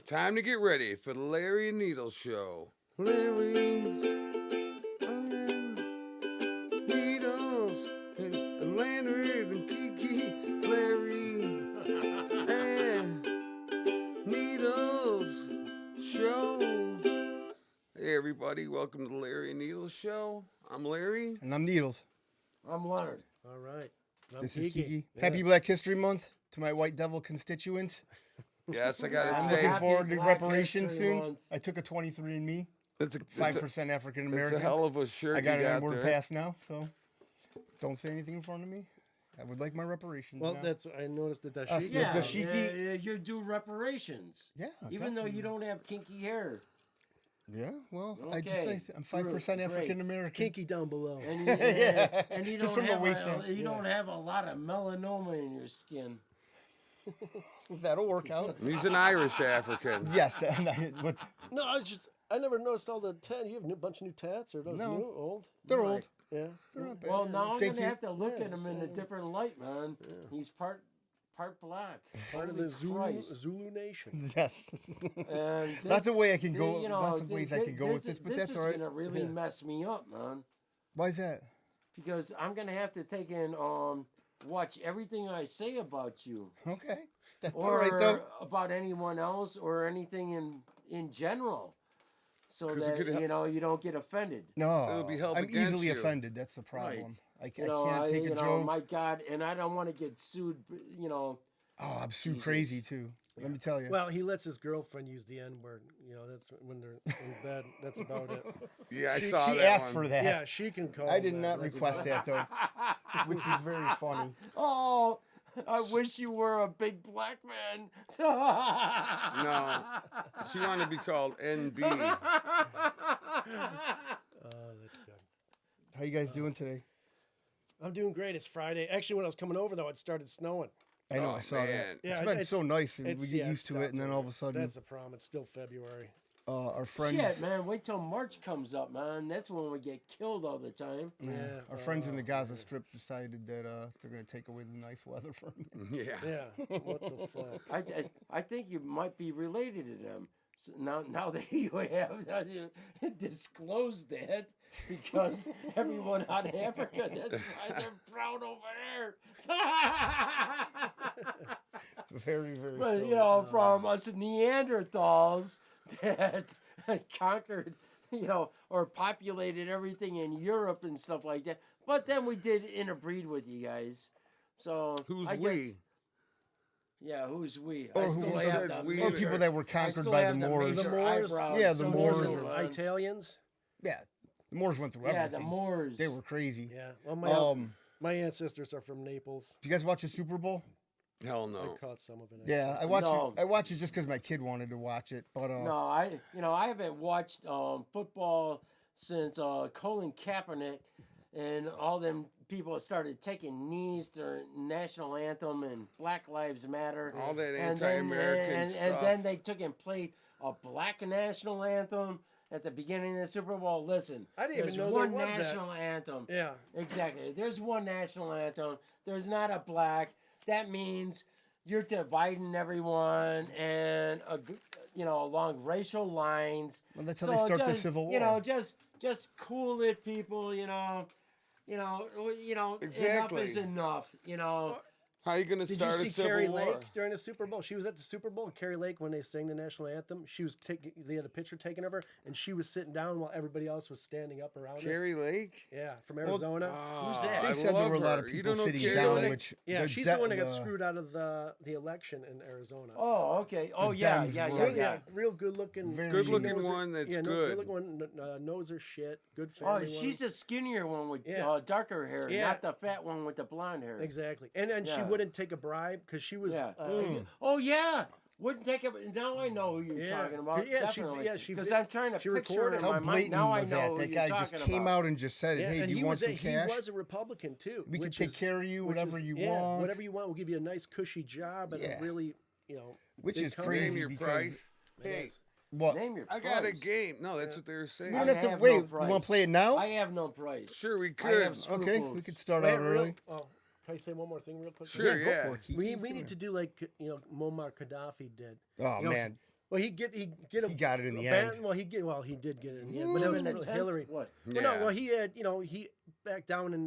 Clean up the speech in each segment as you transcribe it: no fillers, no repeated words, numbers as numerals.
Time to get ready for the Larry and Needle Show. Larry and Needles and Leonard and Kiki. Larry and Needles Show. Hey everybody, welcome to the Larry and Needles Show. I'm Larry. And I'm Needles. I'm Leonard. All right. I'm This is Kiki. Yeah. Happy Black History Month to my White Devil constituents. Yes, I gotta I'm say, looking Happy forward to Black reparations History soon. Month. I took a 23andMe, it's a 5% African it's American. a hell of a shirt I got you an got N-word there. pass now, so don't say anything in front of me. I would like my reparations Well, now. that's I noticed the Us, dashiki. the Yeah, dashiki- you're due reparations. Yeah, Even though definitely. you don't have kinky hair. Yeah, well, I just Okay, say I'm 5% great. African American. Kinky down below. And you Just don't from the have waist down. you don't have a lot of melanoma in your skin. That'll work out. He's an Irish African. Yes, and but No, I never noticed all the tat. You have a bunch of new tats, or those No. new, old? they're Right. old. Yeah. They're not bad. Well, now I'm Thank gonna you. have to look Yeah, at him in a different light, man. He's part black. Part of Holy the Christ. Zulu Nation. Yes. And That's this- a way I can go. you know, Lots of ways I can go with this, but this that's is all right. gonna really mess me up, man. Why is that? Because I'm gonna have to take and watch everything I say about you, Okay, that's all or right though. about anyone else, or anything in general, so 'Cause it that could hel- you don't get offended. No, It'll be held I'm against easily you. offended. That's the problem. Right. I You know, can't take a joke. my God, and I don't want to get sued. You know, Oh, I'm so Jesus. crazy too. Let me tell you. Well, he lets his girlfriend use the N word. You know, that's when they're in bed. That's about it. Yeah, I she saw she that asked one. for that. Yeah, she can call. I him did that. not That's request about that though, which is very funny. oh, I wish you were a big black man. No, she wanted to be called NB. Oh, that's good. How you guys doing today? I'm doing great. It's Friday. Actually, when I was coming over, though, it started snowing. I know Oh, I saw man. that. Yeah, It's been so nice, and we it's- get yeah, used it's to it, and then stopped all of a already. sudden, That's the problem. It's still February. our friends, Shit, man, wait till March comes up, man. That's when we get killed all the time. Yeah. our friends in the Gaza Strip decided that they're going to take away the nice weather from me. Yeah. Yeah. What the fuck? I think you might be related to them. So now that you have disclosed that, because everyone out of Africa, that's why they're proud over there. Very, very. But so. you know, from us Neanderthals that conquered, or populated everything in Europe and stuff like that. But then we did interbreed with you guys. So Who's I guess- we? Yeah, who's we? Or I who still was have that? the We- Or Major- people that were I conquered still by the have Moors. major The Moors? eyebrows Yeah, the so Moors much, were- man. Italians? Yeah, the Moors went through Yeah, everything. the Moors. They were crazy. Yeah. Well, my ancestors are from Naples. Do you guys watch the Super Bowl? Hell I no. caught some of it. Yeah, I watch No. it. I watch it just because my kid wanted to watch it. But No, I haven't watched football since Colin Kaepernick and all them people started taking knees during national anthem and Black Lives Matter. All that And then- anti-American and stuff. then they took and played a black national anthem at the beginning of the Super Bowl. Listen, I didn't even there's know there one was that. national anthem. Yeah. Exactly. There's one national anthem. There's not a black. That means you're dividing everyone and along racial lines. Well, that's how they start the just, Civil You know, War. just cool it, people. Enough Exactly. is enough. How you gonna Did start you a see Carrie civil war? Lake during the Super Bowl? She was at the Super Bowl, Carrie Lake, when they sang the national anthem. She was they had a picture taken of her, and she was sitting down while everybody else was standing up around her. Carrie Lake? Yeah, from Arizona. Who's that? they I said there were a lot love of her. You people don't know sitting Carrie down, Lake? which Yeah, she's the one that got screwed out of the election in Arizona. Oh, okay. Oh, yeah, Dems yeah, were- yeah, Real, yeah. real good looking. Very Good looking knows her- one that's yeah, good. Good looking one knows her shit. Good Oh, family. she's one. a skinnier one with Yeah. darker hair, Yeah. not the fat one with the blonde hair. Exactly, and she Yeah. wouldn't take a bribe because she was. Yeah. Oh yeah. Wouldn't take it. Now I know who you're Yeah. talking about. Yeah, she- Definitely. yeah, she Because vid- I'm trying to she picture recorded in how my How mind. blatant Now I was know that? who That you're guy just talking came about. out and just said it. Yeah, Hey, and do you he want was some a, cash? He was a Republican too. We can which take is- care of you, which whatever is- you yeah, want. whatever you want. We'll give you a nice cushy job and Yeah. a really, Which big is company. crazy Name your because price. It Hey, is. what? Name your I price. got a game. No, that's what they were saying. We don't I have to have wait. no You want price. to play it now? I have no price. Sure, we I could. have Okay, we scruples. could start Wait, out early. Oh, can I say one more thing real quick? Sure, go yeah. for it, Kiki. We Come need here. to do like Muammar Gaddafi did. Oh You know, man, Well, he got it in the end. Well, he did get it in the end, but it was In the for 10th? Hillary. What? Well, no, well, he had, he back down in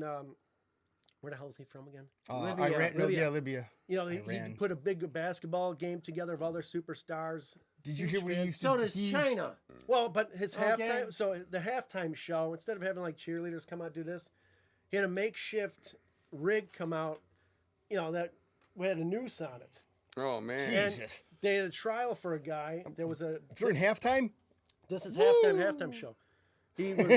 where the hell is he from again? Libya. Iran, no, Libya. yeah, Libya. He Iran. put a big basketball game together of all their superstars. Did you hear what he used to? So does China. Well, but his Okay. halftime. So the halftime show, instead of having like cheerleaders come out and do this, he had a makeshift rig come out. That had a noose on it. Oh man. And Jesus. they had a trial for a guy. There was a. During halftime. This is halftime show. He was,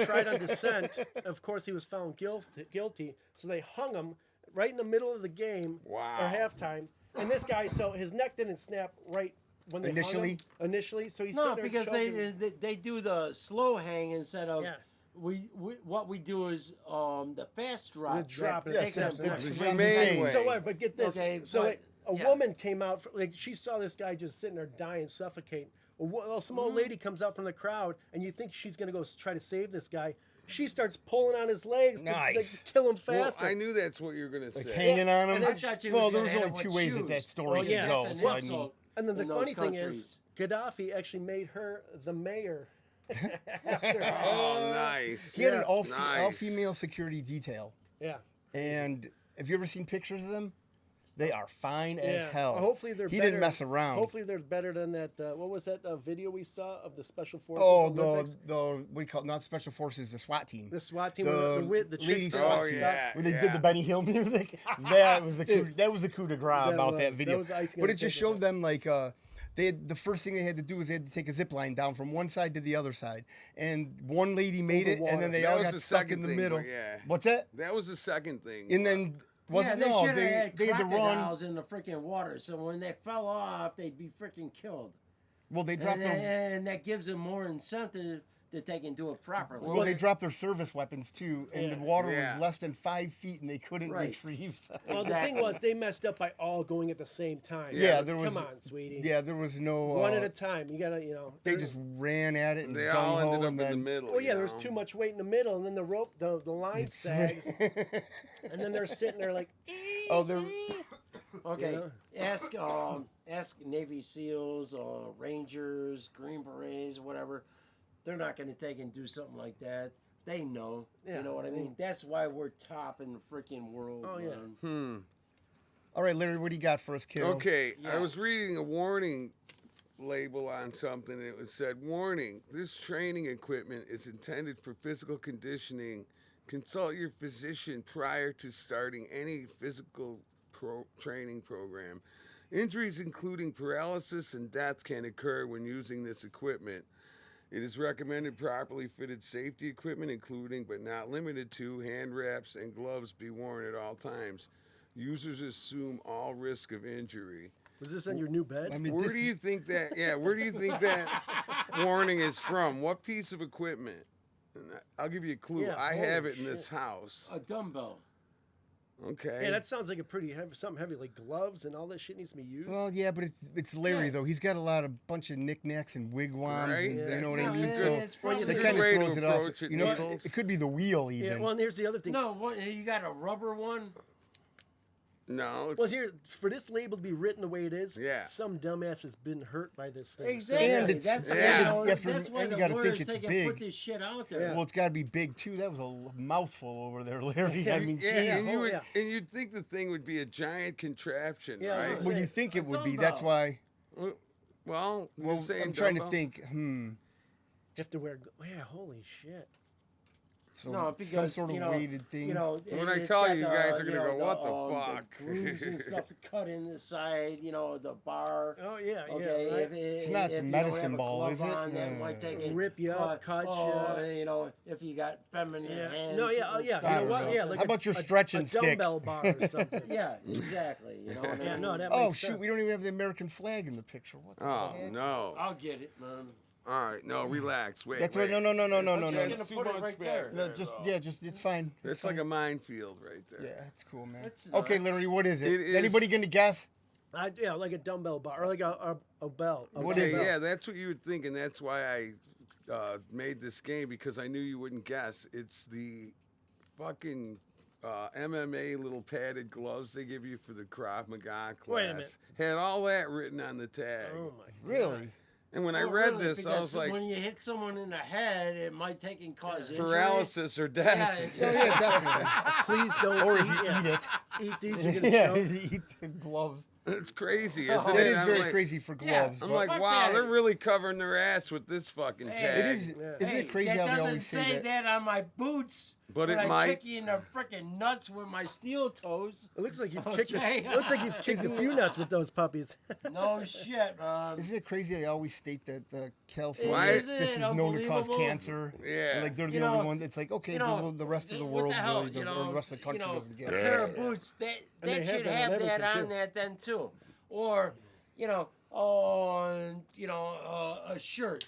tried on dissent. Of course, he was found guilty. So they hung him right in the middle of the game Wow. or halftime. And this guy, so his neck didn't snap right when they hung him. Initially, so he's No, sitting there because choking. they do the slow hang instead of. Yeah. What we do is the fast drop. The drop that it. takes Yes, them yes, back. yes. The humane way. So what? But get this. Okay, so but- a yeah. woman came out. She saw this guy just sitting there dying, suffocating. Some old lady comes out from the crowd, and you think she's gonna go try to save this guy. She starts pulling on his legs Nice. to kill him Well, faster. I knew that's what you were gonna say. Hanging on him. And I then thought you Well, was there gonna was hit only him with two ways that shoes. story Well, could yeah, go. that's an So, I insult mean, And then the in those funny thing is, countries. Gaddafi actually made her the mayor. Oh, nice. he had an Yeah. all female security detail. Yeah. And have you ever seen pictures of them? They are fine as Yeah. hell. Well, hopefully they're He better. didn't mess around. Hopefully they're better than that. What was that video we saw of the special forces? Oh, Olympics? the what do you call it? Not special forces, the SWAT team. The SWAT team, the the chicks lady that SWAT got Oh, team. yeah. Where they did the Benny Hill music. That was the coup. Dude. That was the coup de grace That about was. that That video. was icing But on it the just cake, showed them like they had, the first thing they had to do was they had to take a zip line down from one side to the other side, and one lady made Over it, and then they That all was got the stuck second in the thing, middle. but yeah. What's that? That was the second thing. And then wasn't yeah, they no should have had they had to run. crocodiles in the freaking water, so when they fell off, they'd be freaking killed. Well, they dropped their And that gives them more incentive that they can do it properly. well, they dropped their service weapons too, and Yeah. the water Yeah. was less than 5 feet, and they couldn't Right. retrieve them. Well, the thing was, they messed up by all going at the same time. Yeah, there was. Come on, sweetie. Yeah, there was no. One at a time. You gotta, They just ran at it, and they all gung-ho, ended up and in the then- middle. Oh yeah, you there was know? too much weight in the middle, and then the rope, the line sags, and then they're sitting there like, Oh, they're. Okay, Yeah. ask Navy SEALs, Rangers, Green Berets, whatever. They're not going to take and do something like that. They know. Yeah. You know what I mean? That's why we're top in the freaking world. Oh, yeah. man. All right, Larry, what do you got for us, kiddo? Okay, I Yeah. was reading a warning label on something, and it said, "Warning: This training equipment is intended for physical conditioning. Consult your physician prior to starting any physical training program. Injuries, including paralysis and death, can occur when using this equipment. It is recommended properly fitted safety equipment, including but not limited to hand wraps and gloves, be worn at all times. Users assume all risk of injury." was this on your new bed? I mean, Where this- do you think that? Yeah, where do you think that warning is from? What piece of equipment? And I'll give you a clue. Yeah, I have holy it in this house. A dumbbell. Okay. Yeah, that sounds like a pretty heavy, something heavy, like gloves and all that shit needs to be used. Well, yeah, but it's Larry Yeah. though. He's got a lot of bunch of knicknacks and wigwams, Right? and, Yeah. you know what I That's mean. a So good- it's Well, probably that It's a kind of way to throws it off. approach it, You know, Nichols. it could be the wheel even. Yeah, well, and here's the other thing. No, what, you got a rubber one? No. It's, Well, here, for this label to be written the way it is, Yeah. some dumbass has been hurt by this thing. Exactly. And it's- that's and you it- know, you have to- that's why and you the gotta think lawyers it's take and big. put this shit out there. Yeah. Well, it's got to be big too. That was a mouthful over there, Larry. I mean, yeah, geez. and you Oh, would, yeah. and you'd think the thing would be a giant contraption, Yeah, right? well, Well, you think it would be. That's dumbbell. why. Well, you're Well, saying I'm trying to dumbbell? think. You have to wear. Yeah, holy shit. So No, some because sort of you know, weighted thing. You know, When I it's tell got you, you the, guys are gonna know, go, "What the fuck?" The grooves and stuff cut in the side. You know, the bar. Oh yeah, Okay, yeah. Right? It's not the if you medicine don't have a ball, glove is it? on, that No. might take it, Rip you up, cut you. You know, if you got feminine Yeah. hands. No, yeah, and yeah. stuff You know or what? something. Yeah, like How about your a stretching stick? dumbbell bar or something. Yeah, exactly. You know what I Yeah, mean? no, that Oh makes shoot, sense. we don't even have the American flag in the picture. What the Oh heck? no! I'll get it, man. All right, no, relax. Wait. That's wait. right. No. I'm just no. gonna It's too put it much right back there. No, just yeah, just it's fine. It's like a minefield right there. Yeah, it's cool, man. It's Okay, not. Larry, what is it? It is- Anybody gonna guess? Yeah, like a dumbbell bar or like a bell. A What Okay, is it? yeah, that's what you would think, and that's why I made this game because I knew you wouldn't guess. It's the fucking MMA little padded gloves they give you for the Krav Maga class. Wait a minute. Had all that written on the tag. Oh my. Really? And when I Oh, read really? this, I Because was like, when you hit someone in the head, it might take and cause injury. paralysis or death. Yeah, Oh, yeah, definitely. Please don't. Or if you yeah. eat it. Eat these, you're gonna Yeah, choke. eat the gloves. It's crazy, isn't That it? is I'm very like, crazy for Yeah. gloves. I'm but like, Fuck wow, that. they're really covering their ass with this fucking Hey. tag. it is. Yeah. Isn't Hey, it crazy that how they doesn't always say say that on my boots. But it I might. kick you in the freaking nuts with my steel toes. It looks like you've kicked. Okay. It looks like you've kicked a few nuts with those puppies. No shit, man. Isn't it crazy they always state that the California Why- this is Isn't it known to cause unbelievable? cancer? Yeah. Like they're the You only know- one. It's like okay, you know, the rest of the what world the hell, really doesn't, or the rest of the country doesn't get a it. pair of boots that And they have should that on have that everything, on too. that then too, or a shirt.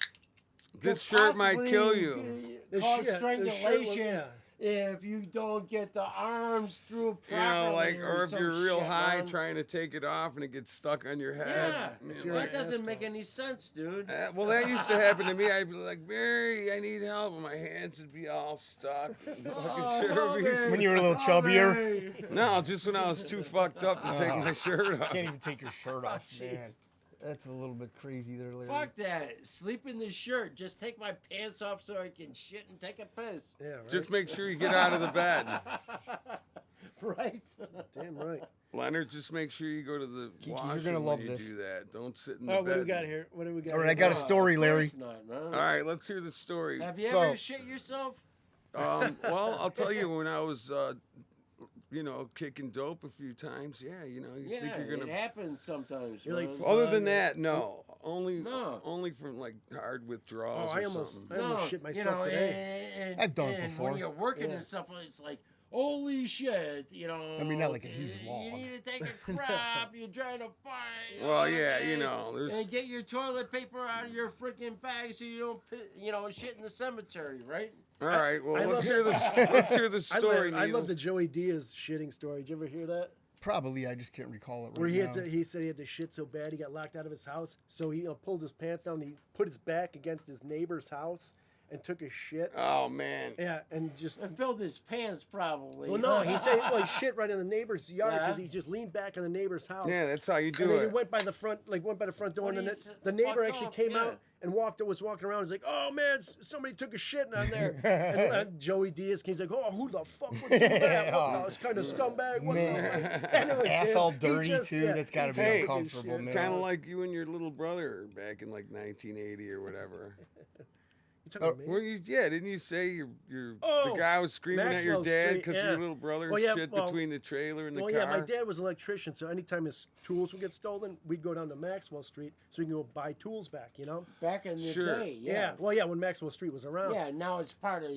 This Could shirt might possibly kill you. This Cause shit- this shirt will- strangulation yeah. if you don't get the arms through You properly. know, like, or if some you're real shit, high man. trying to take it off and it gets stuck on your head. Yeah, You know, that like, doesn't make any sense, dude. well, that used to happen to me. I'd be like, Mary, I need help. And my hands would be all stuck. Oh, Fucking shirt would be- When you were a little chubbier, Hey. No, just when I was too fucked up to take my shirt off. can't even take your shirt off, man. Jeez. That's a little bit crazy there, Larry. Fuck that. Sleep in the shirt. Just take my pants off so I can shit and take a piss. Yeah, right. Just make sure you get out of the bed. Right? Damn right. Leonard, just make sure you go to the Kiki, you're washroom gonna love when you this. do that. Don't sit in the Oh, bed. what do we got here? What do we got? All right, here? I got a No, story, of Larry. course not, man. All right, let's hear the story. Have you So- ever shit yourself? Well, I'll tell you, when I was, kicking dope a few times, you Yeah, think you're it gonna. happens sometimes. You're like, man. Other than that, no. Only No. from like hard Oh, withdrawals I or almost, something. I almost shit myself you know, today. And, I've done it and before. When you're working Yeah. and stuff, it's like, holy shit, I mean, not like a huge You log. need to take a crap. You're trying to fight. Well, yeah, there's. And get your toilet paper out of your freaking bag so you don't, shit in the cemetery, right? All right, well, I let's love hear let's hear the story. I love Needles. the Joey Diaz shitting story. Did you ever hear that? Probably, I just can't recall it right Where he now. he said he had to shit so bad he got locked out of his house. So he pulled his pants down. He put his back against his neighbor's house and took a shit. Oh man. Yeah, and just. And filled his pants probably. Well, no, he said he shit right in the neighbor's yard because Yeah. he just leaned back in the neighbor's house. Yeah, that's how you And do then he it. went by the front door, What and then is the neighbor fucked actually up? came Yeah. out and was walking around. He's like, "Oh man, somebody took a shit on there." and Joey Diaz came. He's like, "Oh, who the fuck would do that? What this kind of scumbag?" What the-" And it was Ass him. all He dirty, just- too. yeah, That's gotta he be just took his uncomfortable, shit. man. Kind of like you and your little brother back in like 1980 or whatever. You took a man? Well, didn't you say your Oh, the guy was screaming at your Maxwell dad Street, because yeah. your little brother Well, yeah, shit well- between the trailer and the Well, car? yeah, my dad was an electrician, so anytime his tools would get stolen, we'd go down to Maxwell Street so we can go buy tools back. You know? Back in the Sure. day, Yeah. yeah. Well, yeah, when Maxwell Street was around. Yeah, now it's part of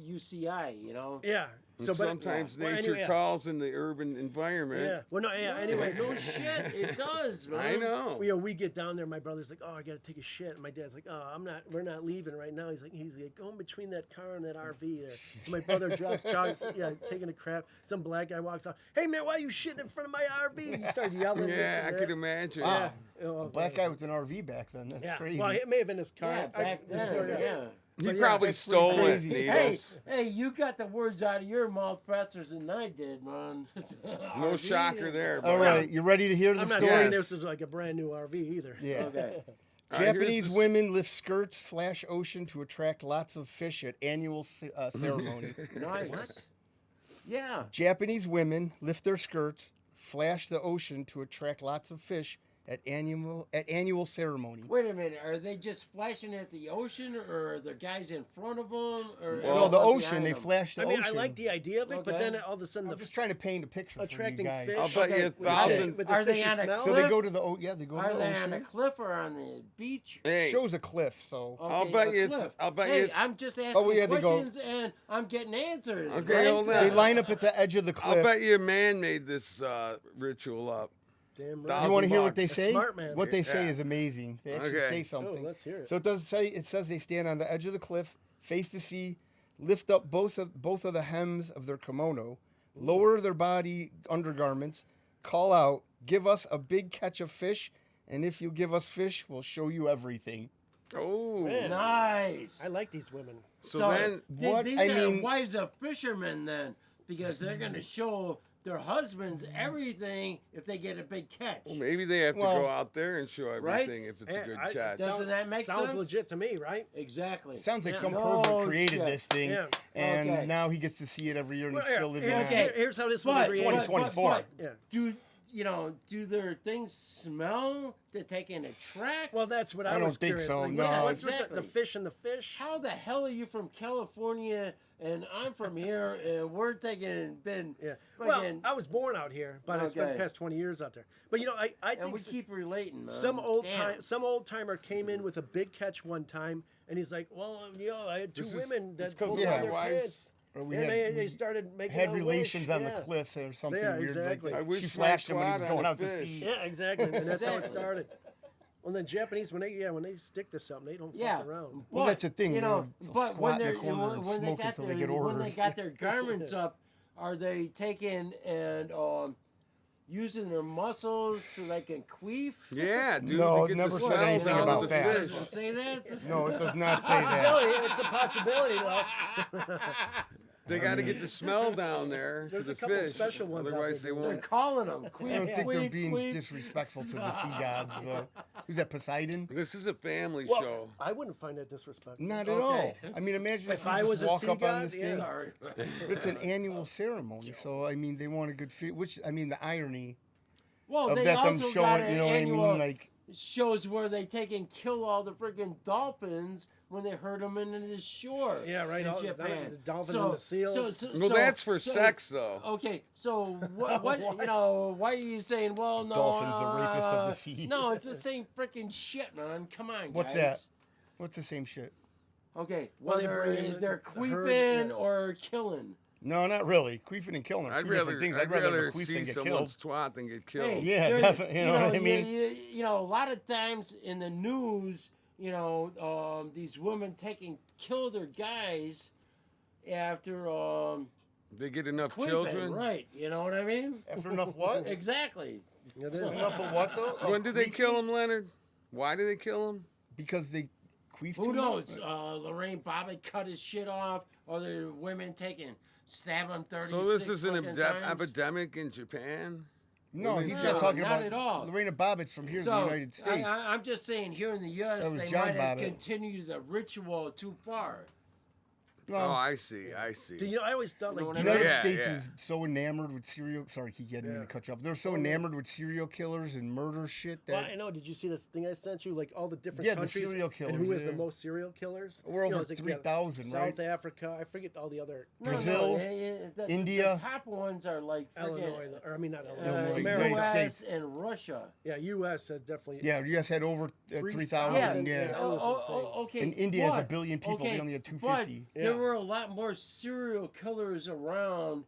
UCI, you know. Yeah. And So, but sometimes well, nature anyway, calls in the urban environment. Yeah. Well, no. Yeah. Anyway, No shit, it does, man. I know. we get down there. My brother's like, "Oh, I gotta take a shit." And my dad's like, "Oh, we're not leaving right now." He's like, "Going between that car and that RV there." So my brother drops Charles, taking a crap. Some black guy walks out. "Hey man, why are you shitting in front of my RV?" And he started yelling. this Yeah, and I that. could imagine. Wow. Oh, A black guy with an RV back then. That's Yeah. crazy. Well, it may have been his car. Yeah, back the story- then, yeah. He But yeah, probably that's pretty stole it, crazy. Needles. Hey, you got the words out of your mouth faster than I did, man. No shocker there. All boy. right, you ready to hear the I'm not story? saying Yes. this is like a brand new RV either. Yeah. Okay. All right, here's Japanese the- women lift skirts, flash ocean to attract lots of fish at annual ceremony. Nice. Yeah. Japanese women lift their skirts, flash the ocean to attract lots of fish at annual ceremony. Wait a minute. Are they just flashing at the ocean, or are there guys in front of them? Or Well, No, the or ocean. behind They them? flash the I mean, ocean. I like the idea of it, but Okay. then all of a sudden I'm just trying to paint a picture attracting for you guys. fish. I'll bet you with the- 1,000 with the Are they fishy on a smell. So they cliff? go to the they go to Are the they on a ocean. cliff or on the beach? Hey, Shows a cliff, so I'll Okay, bet a you- cliff. I'll bet hey, you- I'm just asking yeah, they go- questions and I'm getting answers. Okay, right? hold on. they line up at the edge of the cliff. I'll bet you a man made this ritual up. Damn $1,000 right. You want to hear what they bucks. say? smart man. What they say Yeah. is amazing. They actually Okay. say something. Oh, let's hear it. So it says they stand on the edge of the cliff, face the sea, lift up both of the hems of their kimono, lower their body undergarments, call out, "Give us a big catch of fish, and if you give us fish, we'll show you everything." Oh, Man. Nice. I like these women. so then What? These I are mean- wives of fishermen then, because they're going to show their husbands everything if they get a big catch. well, maybe they have to Well, go out there and show right? everything if it's a Yeah, good I- catch. Doesn't that make Sounds sense? legit to me, right? Exactly. Sounds like Yeah. some No pervert created shit. this thing, Yeah. and Okay. now he gets to see it every year, and Well, it's still living. okay. in it. Here's how this was But, created. 2024. but Yeah. do their things smell to take in a track? Well, that's what I, I don't was think curious. so, Like, no. what's with Exactly. the fish and the fish? How the hell are you from California and I'm from here and we're been Yeah. Well, fucking- I was born out here, but I spent the Okay. past 20 years out there. But I and think we keep relating, man. some Damn. old timer came in with a big catch one time, and he's like, "Well, I had two This is- women it's that 'cause pulled of out my their wives. kids, Or we and had they started making had a wish." relations on the Yeah. cliff or something Yeah, weird. exactly. I wish she my flashed him when he was twat going on a out to fish. sea. Yeah, exactly. And that's how it Exactly. started. Well, then Japanese when they stick to something, they don't Yeah, fuck around. Well, that's the thing, You know, they'll but squat when in the they're corner and when they smoke got until their they get when they orders. got their garments up, are they taking and using their muscles so they can queef? Yeah, dude. No, to it get never the said smell anything down about to the that. fish. Does it say that? No, it does not say that. Possibility. It's a possibility, though. They got to get the smell down there to There's the a couple fish. special ones out Otherwise, they there. They're won't. calling them queef. I don't think they're queef, being queef. disrespectful to the sea gods, though. Who's that, Poseidon? This is a family Well, show. I wouldn't find that disrespectful. Not at Okay. all. I mean, imagine if, If you I just was a walk sea up on god, this yeah. thing. Sorry. It's an annual ceremony, so I mean, they want a good feel. Which I mean, the irony Well, of they that them also got showing, an you know what I annual mean? Like, shows where they take and kill all the freaking dolphins when they hurt them into the shore. Yeah, right. In All, Japan. the dolphins and the seals. Well, that's for sex, though. Okay, so what What? why are you saying, well, no, Dolphins, the rapist of the sea. No, it's the same freaking shit, man. Come on, what's guys. that? What's the same shit? Okay, Well, they whether bring in they're the herd, queefing yeah. or killing. No, not really. Queefing and killing are I'd two rather, different things. I'd rather rather queef see than get someone's killed. twat than get killed. Hey, Yeah, there- definitely, you know what I mean? You know, a lot of times in the news, you know, these women kill their guys after They get enough queefing, children. right? You know what I mean? After enough what? Exactly. Yeah, there's- Enough of what, though? Of When did they queefing? kill him, Leonard? Why did they kill him? Because they queef Who too knows? much? Lorraine Bobbitt cut his shit off, or the women stab him 36 So this is an fucking times. epidemic in Japan? No, he's No, not talking not about at all. Lorena Bobbitt's from here in So, the United States. I'm just saying, here in the U.S., That was they John might have Bobbitt. continued the ritual too far. Oh, I see. I see. I always thought You know like what I The United mean? Yeah, States yeah. is so enamored with serial. Sorry, Kiki, I didn't mean to cut you off. They're so enamored with serial killers and murder shit Well, that I know. Did you see this thing I sent you? Like all the different Yeah, the countries serial and killers, who has yeah. the most serial killers? We're over it's like, 3,000, South right? Africa. I forget all the other. Brazil, the India. The top ones are like Illinois, or I mean not Illinois, Illinois, America. United U.S. States. and Russia. Yeah, U.S. has definitely. yeah, you guys had over 3,000, 3,000. Yeah. Yeah, That was insane. Okay. And India has a but- billion people, they only had but 250. there Yeah. were a lot more serial killers around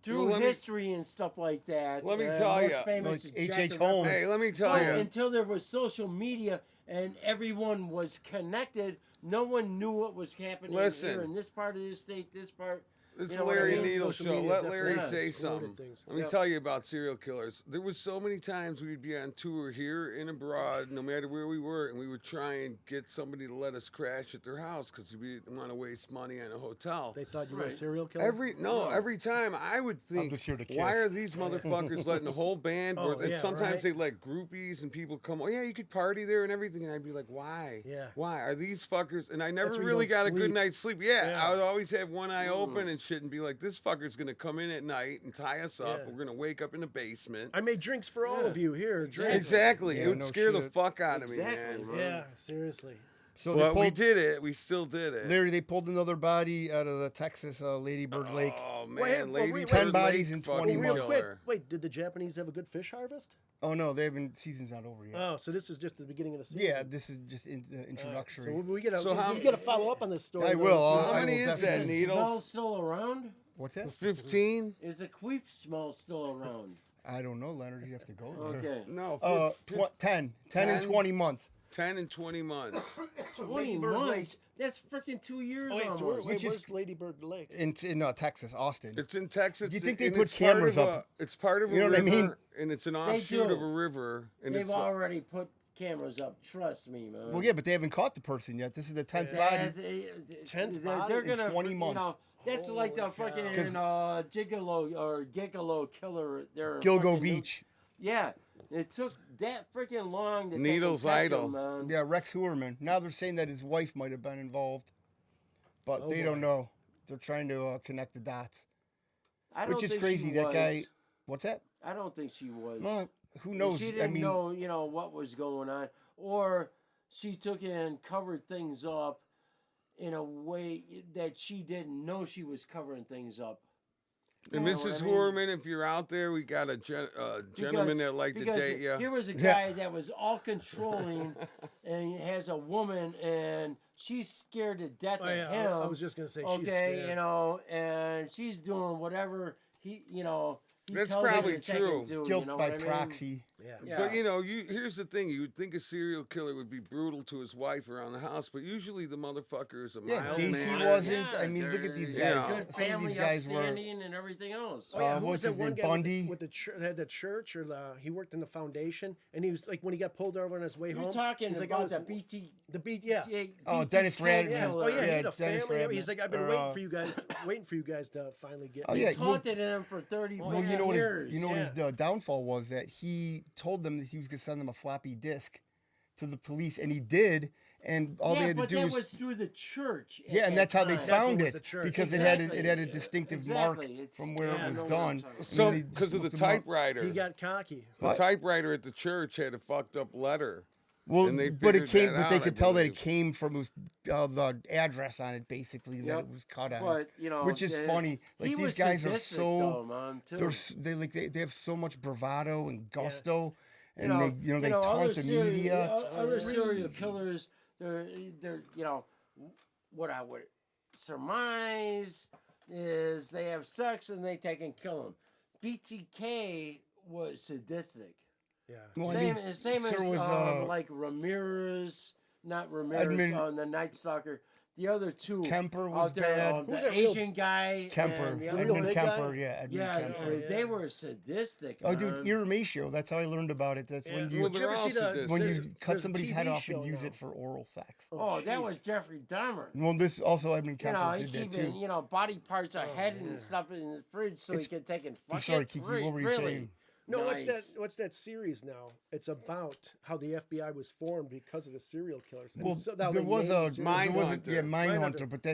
through Well, let me- history and stuff like that. Let me tell most ya, famous like is Jack H.H. the Holmes. Ripper. Hey, let me tell But you. until there was social media and everyone was connected, no one knew what was happening Listen. here in this part of the state, this part. It's You know what I Larry mean? Needle Social show. media Let Larry definitely say exploded something. things. Let me Yep. tell you about serial killers. There was so many times we'd be on tour here and abroad, no matter where we were, and we would try and get somebody to let us crash at their house because we didn't want to waste money on a hotel. They thought you were a Right. serial killer. Every time I would think, just here to why kiss. are these motherfuckers letting the whole band? Oh, and yeah, sometimes right. they let groupies and people come. Oh yeah, you could party there and everything. And I'd be like, why? Yeah. Why are these fuckers? And I never That's where you really don't got a good sleep. night's sleep. Yeah, Yeah. I would always have one eye open and shit, and be like, this fucker's gonna come in at night and tie us up. Yeah. We're gonna wake up in the basement. I made drinks for all Yeah. of you here. Drink. Exactly. Yeah, it would no scare the shit. fuck out of Exactly, me, man. man. Yeah, seriously. So But they we pulled, did it. We still did it. Larry, they pulled another body out of the Texas Lady Bird Lake. Oh Wait, man, but Lady wait, Bird 10 bodies Lake in 20 fucking months. Real quick. killer. Wait, did the Japanese have a good fish harvest? Oh no, they haven't. Season's not over yet. Oh, so this is just the beginning of the season. Yeah, this is just introductory. So we gotta, So how- you gotta follow up on this story. I though. will. How I many will is that, definitely- Needles? Smell still around? What's that? 15? Is the queef smell still around? I don't know, Leonard. You have to go there. Okay. No, 10 and 10? 20 months. 10 and 20 months. 20 Bird months? That's freaking 2 years Oh, wait, so almost. Which is- where's Lady Bird Lake? In Texas, Austin. It's in Texas. Do you think they and put it's part cameras of up? it's part of a You know what I river, mean? and it's an They offshoot do. of a river, and They've it's already put cameras up. Trust me, man. Well, yeah, but they haven't caught the person yet. This is the 10th body. They're in gonna 20 You months. know, that's like the fucking gigolo or gigolo killer there. in Gilgo fucking Beach. Yeah, it took that freaking long to Needles catch Idol. him, man. Yeah, Rex Heuermann. Now they're saying that his wife might have been involved, but they don't know. They're trying to connect the dots, I don't which is think crazy. she That was. guy. What's that? I don't think she was. Well, who knows? She didn't I mean, know, what was going on, or she took and covered things up in a way that she didn't know she was covering things up. And You know what Mrs. I mean? Horman, if you're out there, we got a gentleman that like to because date you. Here was a guy that was all controlling, and he has a woman, and she's scared to death of him. I was just gonna say. She's Okay, scared. and she's doing whatever he That's tells her probably to take true. and do, guilt you know by what I mean? proxy. Yeah. But here's the thing: you would think a serial killer would be brutal to his wife around the house, but usually the motherfucker is a Yeah, mild Gacy man. wasn't. I mean, look at these they're guys. Yeah. Good Some of family, these guys were. upstanding, and everything else. Oh yeah, who what's was that his one name, guy Bundy? with the had the church or he worked in the foundation, and he was like when he got pulled over on his way You're home. talking he's like, about I was- the BT. the beat, yeah. Oh, Dennis Radman. Oh yeah, he had a Dennis family. Radman. He's like, I've been Or, waiting for you guys to finally get. Oh, me." yeah, He taunted him for 30 Well, you know what years. his downfall was, that he told them that he was going to send them a floppy disk to the police, and he did, and all they had to but do that was was through the church. at yeah, and that that's how they time. found was it the church. because Exactly. it had a distinctive mark Exactly. It's- from where yeah, it was no done. one's talking So, And they because of the looked him up. typewriter, He got cocky. the What? typewriter at the church had a fucked up letter. Well, and they but it figured came, that but they out, I could tell that it believe. came from the address on it, basically that Yep. it was cut on. But, which is funny. Like he these was guys are sadistic, so though, man, too. they have so much bravado and gusto, You and know, they other taunt the serial- media. Other serial killers, they're what I would surmise is they have sex and they take and kill them. BTK was sadistic. Yeah. Well, I Same, mean, same there as was, like Ramirez, not Ramirez, Edmund- the Night Stalker. The other two. Kemper was out there, bad. Who's the that real- Asian guy. Kemper, and the other Edmund one. Kemper, yeah, Edmund Yeah, Kemper. they were sadistic. Oh, dude, man. Irrematio. That's how I learned about it. That's when Yeah. you Well, Did you they're ever all see the- sadistic. when there's- you cut there's a somebody's head TV off and show use now. it for oral sex. Oh, that jeez. was Jeffrey Dahmer. Well, this also Edmund You know, Kemper he did that keeping, too. body parts of head and stuff in the fridge so he can take and fuck I'm sorry, it. Kiki. What were you Really? saying? No, Nice. what's that series now? It's about how the FBI was formed because of the serial killers. And Well, now there they was named a the serial- Mindhunter. Mindhunter, but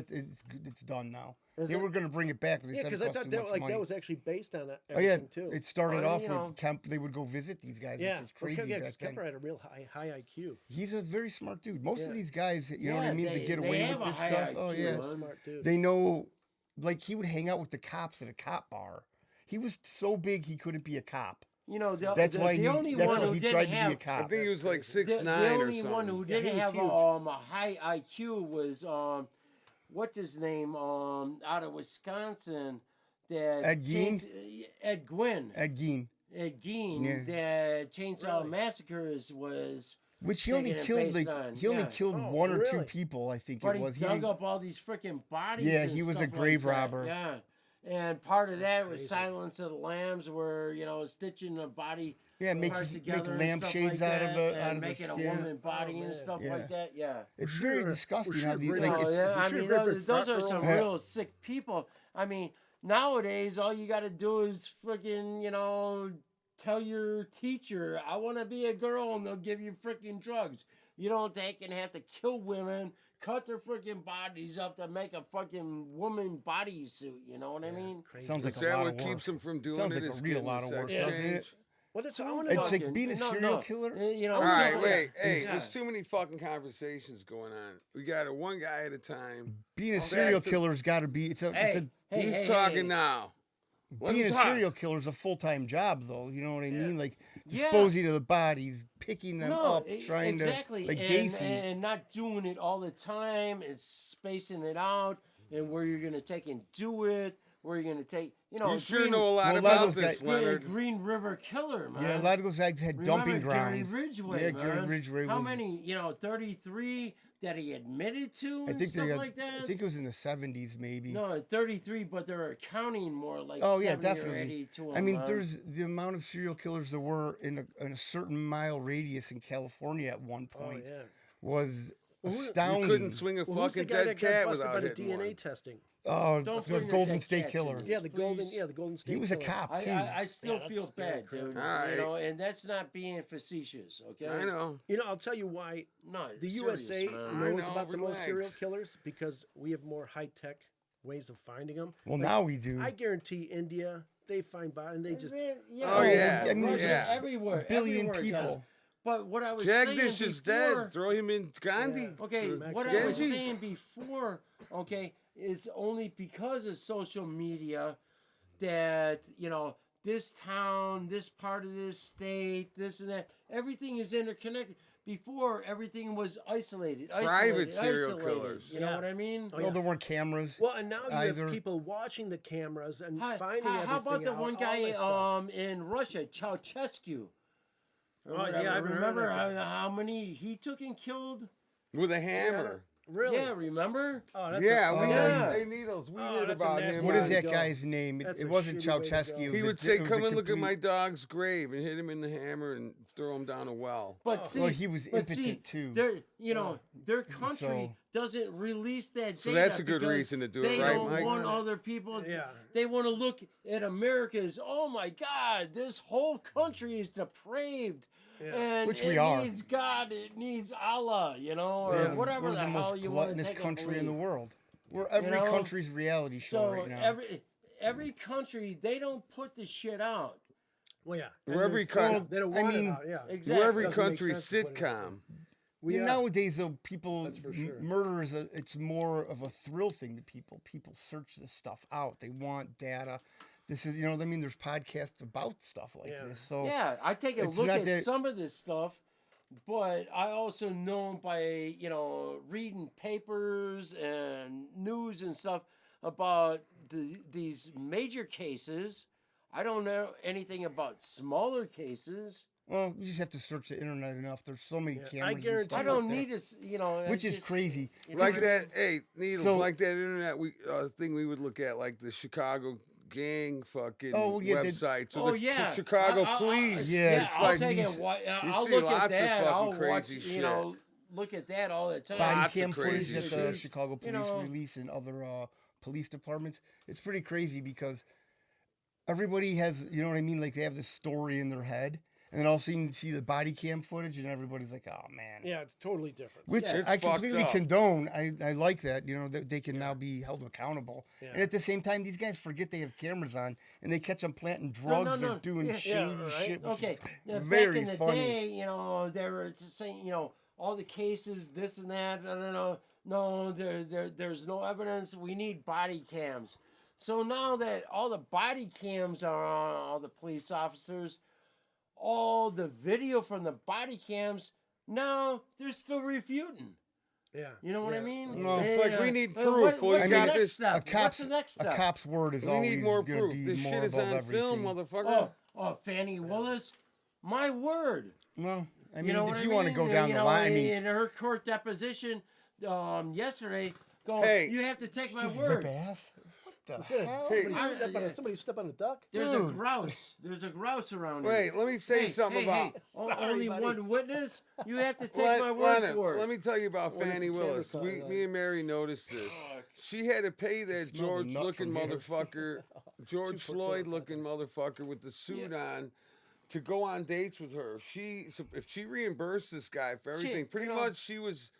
it's done now. Is They it? were going to bring it back, but they Yeah, said because it I cost thought too that much money. that was actually based on it. Oh yeah, too. it started Well, off you with know. Kemp. They would go visit these guys, Yeah, which is crazy yeah, back 'cause then. Kemper had a real high IQ. He's a very smart dude. Most Yeah. of these guys, you know what I Yeah, mean, to they- get they away have with a this high stuff. IQ, Oh yeah, man. Smart dude. they know. Like he would hang out with the cops at a cop bar. He was so big he couldn't be a cop. That's why the only That's one why who he didn't tried to have be a I cop. think he was like crazy. 6'9" the or only something. one who Yeah, he didn't was have huge. a high IQ was what's his name out of Wisconsin that Ed Gein? Ed Gwynn. Ed Gein, Ed Gein, Yeah. that Chainsaw Really? Massacres was, which he only Taking it killed based like on- he only yeah. killed Oh, one or two really? people. I think but it he was. dug didn't- up all these freaking bodies. Yeah, and he was a stuff like grave that. robber. Yeah, and part of that was crazy. Silence of the Lambs, where stitching the body Yeah, make parts make together and lampshades stuff like out of that, it, and out of the making a skin. woman body Oh, and man. stuff Yeah. like that. Yeah. It's We're very sure- disgusting we're how sure these Britain- like No, it's, yeah, I should mean, rip it those front are some row. real sick people. I mean, nowadays, all you got to do is freaking, tell your teacher, I want to be a girl, and they'll give you freaking drugs. You don't take and have to kill women, cut their freaking bodies up to make a fucking woman bodysuit. You know what I mean? Crazy. Sounds like Is a that lot what of work. keeps him from doing Sounds it? like a is real getting lot the of sex work, change? doesn't it? Well, that's I want It's to. like being a serial killer. All right, yeah. wait, hey, Yeah. there's too many fucking conversations going on. We got it one guy at a time. Being a Back serial to- killer's got to be. It's a He's talking now. Let being him a talk. serial killer is a full time job, though. You know what I mean? Like Yeah. disposing of the bodies, picking them up, e- trying exactly. to like and, Gacy. and not doing it all the time. It's spacing it out and where you're gonna take and do it. where you're gonna take. You know, You sure Green, know a lot Well, a lot of about those this, guys- Leonard. Green River Killer, man. Yeah, a lot of those guys had dumping Remember grounds. Gary Ridgway, Yeah, man. Gary Ridgway How was. many? 33 that he admitted to I and think stuff they got, like that. I think it was in the 70s, maybe. No, 33, but they're counting more like Oh, yeah, 70 or definitely. 80 to them. I mean, man. there's the amount of serial killers there were in a certain mile radius in California at one Oh point yeah. was Well, who- You astounding. couldn't swing a Well, who's the fucking guy dead that got cat busted without by the hitting DNA one. Don't The testing? bring your Golden dead State cats Killer. in Yeah, the golden. please. Yeah, the Golden State. He was a Killer. cop I, too. I still Yeah, feel that's bad, scary dude. crap. Alright. You know, and that's not being facetious, okay? I know. You know, I'll tell you why No, the serious, USA man. knows know, about the most serial relax. killers because we have more high tech ways of finding them. Well, now we do. I guarantee India, they find body and they just. Man, Oh, yeah. I mean, Russia, yeah. everywhere. A billion everywhere it does. people. But what I was saying Jagdish is before, dead. Throw him in Gandhi. Yeah. okay, Max what I was Genghis. saying before, okay, is only because of social media that, this town, this part of this state, this and that, everything is interconnected. Before, everything was isolated. Private serial isolated, killers. You know Yeah. what I mean? Oh, No, yeah. there weren't cameras. Well, and now you Either. have people watching the cameras and How, finding how, everything how about the out, one all guy that stuff. in Russia, Ceausescu? Or Oh, yeah, whatever. I remember remember that guy. how many he took and killed? With a hammer. Really? Yeah, remember? Oh, that's Yeah, a, we Yeah. heard. Hey, Needles, we Oh, heard that's a about nasty him. What is on- that go. guy's name? That's It a wasn't shitty way to Ceausescu. go. it was He a- would say, it was "Come a and look at complete- my dog's grave," and hit him in the hammer and throw him down a well. But see, Well, he was but see, impotent, too. Their country So- doesn't release that So data that's a good because reason to do it, they right, don't Mike? want other people. Yeah. They want to look at America as, oh my God, this whole country is depraved. Yeah. And Which it we are. needs God, it needs Allah, or We're the- whatever we're the the hell most you want to gluttonous take and country in the believe. world. We're every know? country's reality show So right now. every country, they don't put the shit out. Well, yeah. We're And every it's- coun- they don't I want mean, it out, yeah. Exactly. We're every Doesn't make country's sense to put it out. sitcom. Yeah, nowadays, though, people That's for sure. murder is it's more of a thrill thing to people. People search this stuff out. They want data. This is, I mean, there's podcasts about stuff like Yeah. this. So Yeah, I take a it's look not at that- some of this stuff, but I also know by reading papers and news and stuff about these major cases. I don't know anything about smaller cases. well, you just have to search the internet enough. There's so many Yeah, I cameras. and guarantee stuff I out don't there, need to, I which is just- crazy. it's Like a- that, hey, Needles, So- like that internet thing we would look at, like the Chicago gang fucking Oh, yeah, they- websites, or Oh the yeah, Chicago I- police. Yeah, it's I'll like take it. these- I'll see look lots at of that. fucking I'll watch, crazy shit. look at that all the time. Body Lots of cam footage crazy that the shit. Chicago police know. release and other police departments. It's pretty crazy because everybody has, you know what I mean? Like they have this story in their head, and then all of a sudden you see the body cam footage, and everybody's like, "Oh man." Yeah, it's totally different. Which Yeah, it's I fucked completely up. condone. I like that, that they can now be held accountable. Yeah. And at the same time, these guys forget they have cameras on, and they catch them planting drugs no. or doing Yeah, shady right. shit. Which Okay, is now, very back in the funny. day, they were just saying, all the cases, this and that. I don't know. No, there's no evidence. We need body cams. So now that all the body cams are on all the police officers, all the video from the body cams, now they're still refuting. Yeah. You know what I Yeah. mean? No, it's like we need What- proof. what's We the got next this- step? A What's cop's the next a step? cop's word is We always need more gonna proof. be This more shit is above on film, everything. motherfucker. Oh, Fannie Willis, my word. Well, I mean, You know if what you I want to mean? go down the line, I mean, in her court deposition yesterday, going, Hey. you have to take my rip word. ass. What the Is that hell? Hey. somebody step on a duck? There's a Dude. grouse. There's a grouse around here. Wait, let me say something about. Sorry, only buddy. one witness. You have to take my word Leonard, for it. let me tell you about What if Fannie the camera Willis. caught it, Me and Mary noticed this. Fuck. She had to pay that Smell the nut George-looking from here. motherfucker, George 2 Floyd-looking motherfucker with the suit on, to go on dates with her. If she reimbursed this guy for everything, pretty much she was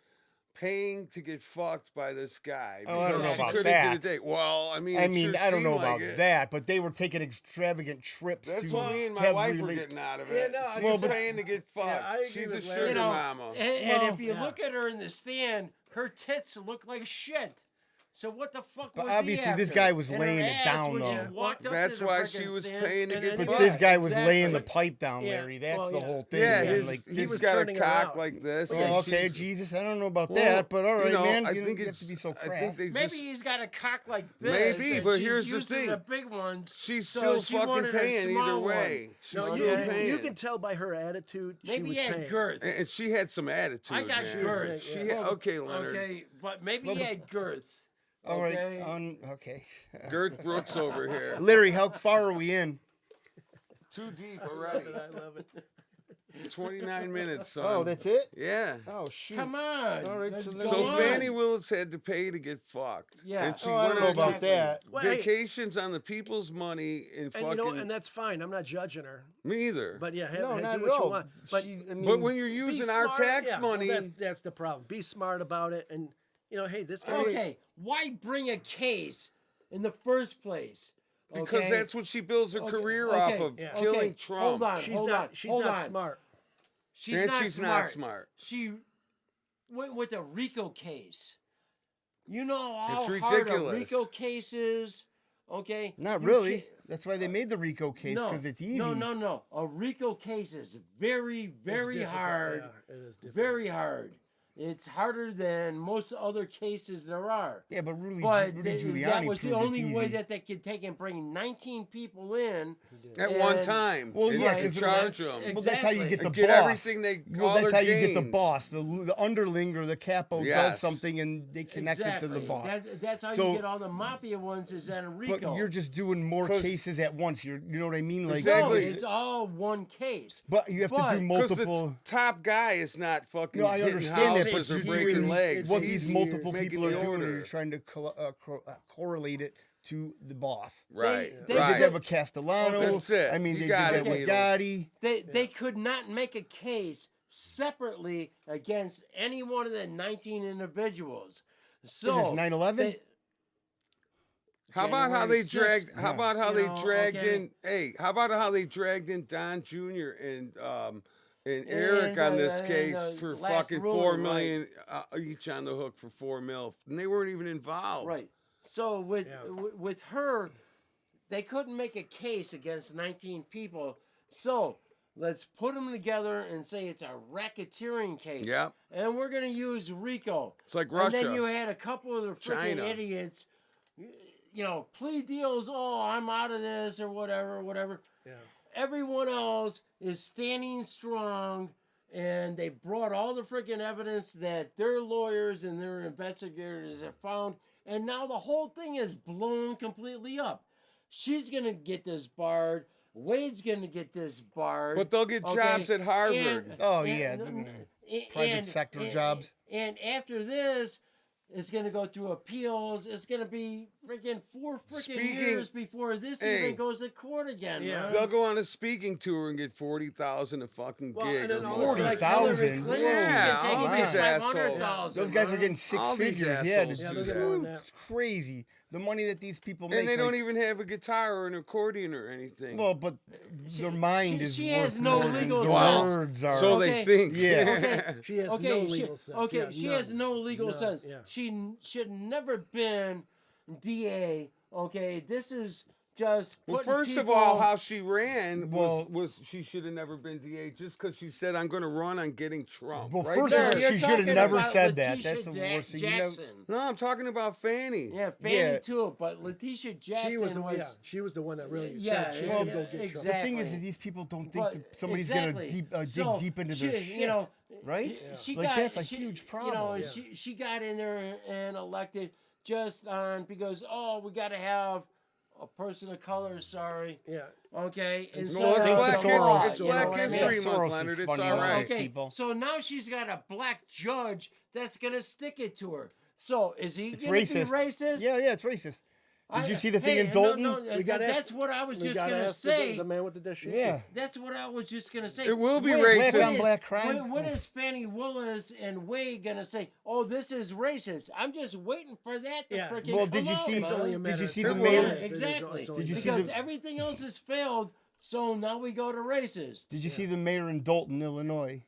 paying to get fucked by this guy. Oh, I don't because know she about couldn't that. get a date. Well, I mean, I it mean, sure I don't know seemed like about it. that, but they were taking extravagant trips That's to what me and my have wife were rela- getting out of Yeah, it. no, I She's just- paying to get fucked. I agree She's a with Larry. sugar You know, mama. and Well, if you yeah. look at her in the stand, her tits look like shit. So what the fuck But was obviously he this after? guy was And her laying it ass down, when she though. walked up That's to the why frickin' she was stand. paying to And- get and- But fucked. this guy was laying the exactly. pipe down, Yeah. Larry. That's Well, the yeah. whole thing. Yeah, man. his, Like, he's was got a turning her cock out. like this. oh, and okay, she's- Jesus, I don't know about Well, that, but all right, you know, man. I You think don't have it's. to be so I think crass. they Maybe just. he's got a cock like this. Maybe, and but she's here's the used to thing. the big ones. She's so still she fucking wanted a paying either small way. one. She's No, still Okay. paying. you can tell by her attitude. Maybe she he was had paying. girth. And she had some attitude. I got man. girth. She Yeah. had, okay, Leonard. Okay, but maybe Well, he had girth. All right, Okay. okay. Girth Brooks over here. Larry, how far are we in? Too deep already. I love it. 29 minutes, son. Oh, that's it? Yeah. Oh, shoot. Come on. All right, let's so go So on. Fannie Willis had to pay to get fucked. Yeah. And she Oh, I went don't know on about that. Well, hey, vacations on the people's money and and fucking. you know, and that's fine. I'm not judging her. Me either. But yeah, No, do not at what you all. want. But I mean, But when you're be using our smart, tax yeah, well, money, that's the problem. Be smart about it, and you know, hey, this guy. Okay, why bring a case in the first place? because Okay? that's what she builds her Okay, career okay, off of, yeah. killing Okay, Trump. hold on. She's hold not. on, She's hold not on. smart. She's And not she's smart. not smart. She went with a RICO case. You know how It's hard a ridiculous. RICO case is? Okay? not You really. can't- That's why they made the RICO case, No, because it's easy. no. A RICO case is very, It's very difficult. hard. Yeah, it is difficult. Very hard. It's harder than most other cases there are. Yeah, but Rudy But Giuliani that was the proved only it's way easy. that they could take and bring 19 people in. At one And- time. Well, and yeah, they 'cause could charge them. Well, that's how you get Exactly. the And get boss. everything they Well, all that's their how you get the gains. boss. The underling or the capo does Yes. something, and they connect it to the Exactly. boss. That's how So- you get all the mafia ones is in RICO. But you're just doing more 'Cause- cases at once. You know what I mean? Like, Exactly. No, it's all one case. but you have to But- do Because multiple. the top guy is not fucking No, I hitting understand that, but houses or you're breaking doing legs. what He's these multiple making people are the doing, and order. you're trying to correlate it to the boss. Right, They They right. did that with Castellano. That's it. I mean, You they did got that it, with Needles. Gotti. They could not make a case separately against any one of the 19 individuals. So What is this, 9/11? they- How about how they January 6th, dragged? How yeah. about how You they know, dragged okay. in? Hey, how about how they dragged in Don Jr. and Eric on this case for last fucking ruling, $4 million each on the hook for $4 million, and they weren't even involved. Right. So with Yeah. with her, they couldn't make a case against 19 people. So let's put them together and say it's a racketeering case. Yep. And we're gonna use RICO. It's like And then Russia. you had a couple of the freaking China. idiots. You know, plea deals. Oh, I'm out of this or whatever. Yeah. Everyone else is standing strong, and they brought all the freaking evidence that their lawyers and their investigators have found, and now the whole thing is blown completely up. She's gonna get disbarred. Wade's gonna get disbarred. But they'll get jobs at Harvard. Oh, yeah, they're gonna- private sector jobs. And after this, it's gonna go through appeals. It's gonna be freaking 4 freaking Speaking- years before this Hey. even goes to court again. Yeah. man. They'll go on a speaking tour and get 40,000 a fucking Well, gig. and or then more. also, Like 40,000. Hillary Clinton, Yeah, she can all take these it assholes. 500,000. Those guys are man. getting six All these figures. Yeah, assholes to Yeah, do they'll do get that. more that. than that. It's crazy. The money that these people make. And they don't like- even have a guitar or an accordion or anything. Well, but their mind is. she worth has no more than legal the sense. words are. so Okay. they think. Yeah. She has Okay, no she, legal sense. okay, Yeah, she none. has no legal None, sense. yeah. She should never been DA. Okay, this is just. Well, putting first of people- all, how she ran Well- was she should have never been DA just because she said I'm going to run on getting Trump. Well, right first there. of all, You're she should have talking never about said that. Letitia That's the worst thing. You know, Jackson. No, I'm talking about Fanny. Yeah, Fanny Yeah. too, but Letitia Jackson She was, was. she was the one that really Yeah, said she's yeah, gonna go yeah, get Trump. exactly. the thing is that these people don't think But that somebody's exactly. gonna So, dig deep into she- their shit, you know, right? She Like, got, that's a she- huge You know, problem. Yeah. she got in there and elected just on because we got to have a person of color. Sorry, Yeah. okay. And instead No, it's of Black, Soros, History, it's you Black know what I mean? History Soros Month, is Leonard. It's funny all around right. here. Okay, people. so now she's got a black judge that's gonna stick it to her. So is he It's gonna racist. be racist? Yeah, it's racist. Did you see the thing hey, in Dalton? We gotta ask- that's what I was We just gotta gonna ask say. the man with the dish. Yeah. That's what I was just gonna say. It will be Wait, racist. Black on when black is- crime. When is Fannie Willis and Wade gonna say, "Oh, this is racist"? I'm just waiting for that to Yeah. freaking Well, come did you out, see? It's only a man. matter Did you of see time. the It will. mayor? It is- Exactly. it's only- Did you see because the- everything else has failed, so now we go to racist. Did you see the mayor in Dalton, Illinois?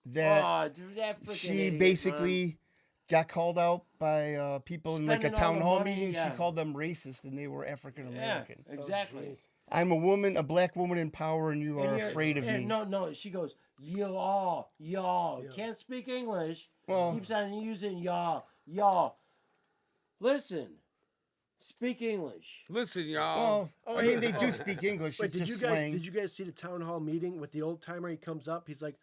That Oh, dude, that freaking she idiot, basically got called out by people in like a Spending all town the hall money, meeting. yeah. She called them racist, and they were African Yeah, American. exactly. I'm a woman, a black woman in power, and you And are you're- afraid of and me. No, she goes, y'all. Can't speak English. Well- Keeps on using y'all. Listen, speak English. Listen, y'all. Well, I mean, they do speak English. Wait, It's did just you guys slang. did you guys see the town hall meeting with the old timer? He comes up, he's like,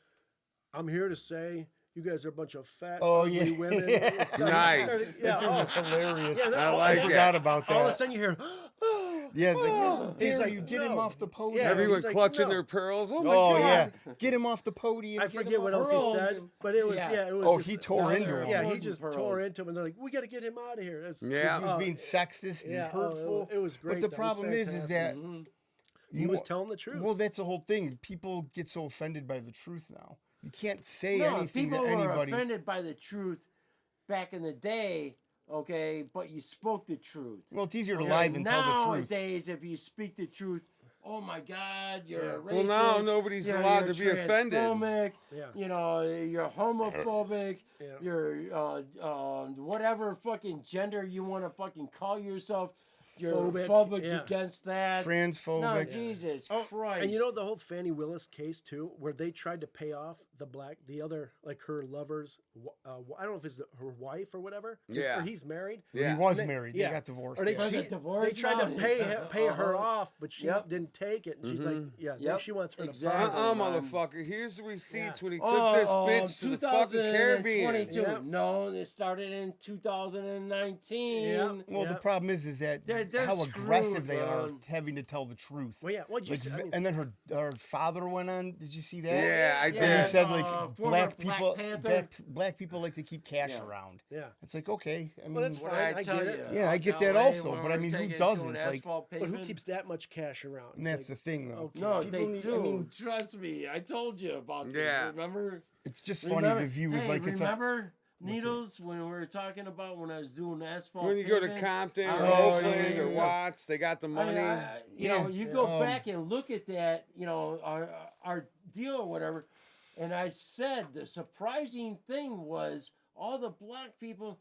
"I'm here to say you guys are a bunch of fat, Oh, ugly yeah. women." Yeah. So he Nice. started- That dude yeah, was hilarious. Yeah, I all- like I it. forgot about all of a that. sudden you hear, Yeah, it's like, how He's dare like, you get him no. off the podium? Yeah, Everyone he's like, clutching no. their pearls. Oh my Oh god. yeah, get him off the podium. I get him forget off what the else he rolls. said, but it was Yeah. it was. Oh, just- he tore Now into they're him. Yeah, he Golden just pearls. tore into him, and they're like, "We got to get him out of here." That's- Yeah. He was being sexist and yeah, hurtful. it was great. But the That was problem is that fantastic. he was telling the truth. Well, that's the whole thing. People get so offended by the truth now. You can't say No, anything people to were anybody. offended by the truth back in the day, okay, but you spoke the truth. Well, it's easier to Okay, lie than tell the truth. Nowadays, if you speak the truth, oh my God, you're a racist. Well, now nobody's allowed to be offended. Transphobic, Yeah. You know, you're homophobic. Yeah. You're whatever fucking gender you want to fucking call yourself. You're Phobic, phobic yeah. against that. Transphobic. No, Jesus Christ. And you know the whole Fannie Willis case too, where they tried to pay off the other, like her lover's, I don't know if it's her wife or whatever. Yeah. Or he's married. Yeah. He was And they- married. yeah. They got divorced. Or they, yeah. Was she- it divorced they tried now? to pay her off, but she Yep. didn't take it. And she's like, yeah, Yep. she wants her Exactly. to buy it. man. Motherfucker. Here's the receipts Yeah. when he took this bitch to the fucking Caribbean. 2022. Yep. No, it started in 2019. Yeah. Well, the Yeah. problem is that They're how aggressive screwed, they are man. having to tell the truth. Well, yeah. What'd you Like, say? I mean, and then her father went on. Did you see that? Yeah, I And he did. said like former black Black people, Panther. black people like to keep cash Yeah. around. yeah. It's like okay, I mean, Well, that's What fine. I I tell get you. it. Yeah, I get that LA, also, when but I we're mean, who taking it doesn't? to an Like- asphalt But who pavement. keeps that much cash around? and It's that's like, the thing, though. okay. No, People they need- do. I mean, Trust me, I told you about this. Yeah. Remember? it's just Remember? funny. The view is Hey, like it's a, remember Needles when we were talking about when I was doing asphalt. When you go to pavement? Compton or Oh, Oakland yeah, or yeah. Watts, they got the money. You know, you go Yeah. back and look at that, you know, our deal or whatever. And I said the surprising thing was all the black people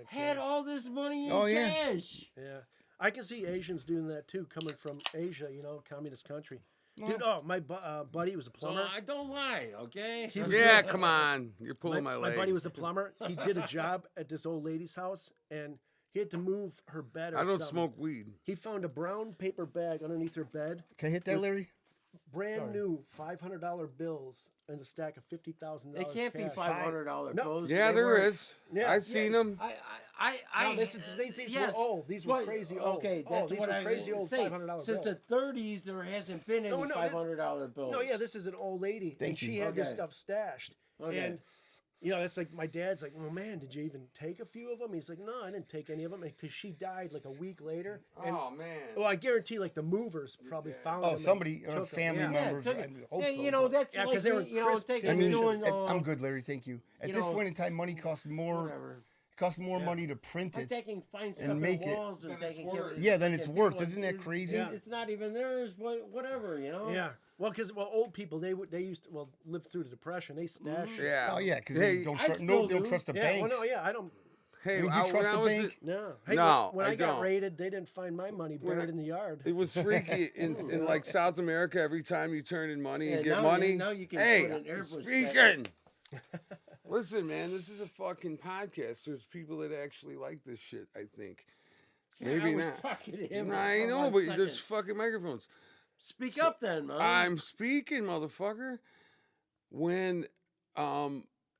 had all this money in Oh, yeah. cash. Yeah. I can see Asians doing that too, coming from Asia, communist country. Dude, my buddy was a So plumber. I don't lie, okay? He was- Yeah, come on. You're pulling my my leg. buddy was a plumber. He did a job at this old lady's house, and he had to move her bed. Or I don't something. smoke weed. He found a brown paper bag underneath her bed, Can I hit that, Larry? brand new $500 bills, and a stack of $50,000. It can't be cash. $500 No. bills. Yeah, They there were- is. Yeah. I've seen them. No, these yes, were old. These were but- crazy old. Okay, Oh, that's these what were I crazy old say. $500 Since bills. the 30s, there hasn't been any No, no, $500 bills. No, yeah, this is an old lady, and you. she had this Okay. stuff stashed. Okay. And that's like my dad's like, well, man, did you even take a few of them? He's like, no, I didn't take any of them because she died like a week later. And, Oh man. well, I guarantee like the movers probably found them. Oh, and somebody or a took 'em. family Yeah. member. took I it. mean, hope Yeah, so, you know, but- that's Yeah, like 'cause they were me, you know, crisp taking I mean, doing, I'm good, Larry. Thank you. At you this know, point in time, money costs more. whatever. Costs more money to print I'm it. taking fine stuff make in it. walls and Then it's taking worth. Yeah, then it's worth. Isn't that It's- crazy? It's not even theirs, but whatever, you know. Yeah. Well, because old people they used to live through the depression. They stash. Mm-hmm. Yeah. Oh yeah, because Hey, they don't I trust. still No, they don't do. trust the Yeah. banks. Well, no. Yeah. I don't. Hey, I mean, do you when trust I the was bank? No. Hey, No, when I I got don't. raided, they didn't find my money When buried I- in the yard. It was freaky in like South America. Every time you turn in money and Yeah, get now money, you- now you can hey, put an I'm airbrush speaking. Listen, man, this is a fucking podcast. There's people that actually like this shit. I think. Maybe I was not. talking to him. I for know, 1 but second. there's fucking microphones. Speak up then, man. I'm speaking, motherfucker. When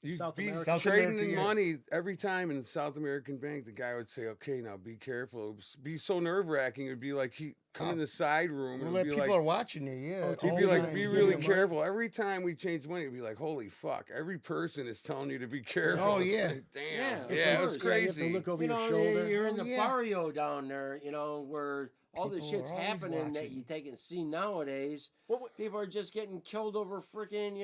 you'd South be America. South trading America, in yeah. money every time in the South American bank, the guy would say, "Okay, now be careful." It would be so nerve wracking. It'd be like he come in the side room Well, and that it'd be people like, are watching you. Yeah. Oh, he'd all be the like, time. "Be Yeah. really careful." Every time we change money, it'd be like, "Holy fuck!" Every person is telling you to be careful. Oh, It's yeah. like, damn. Yeah, of Yeah, it was course. Yeah, you have to crazy. look over you your know, shoulder. you're in Oh, the yeah. barrio down there, you know, where all this People shit's are always happening that watching. you take and see nowadays. What- People are just getting killed over freaking,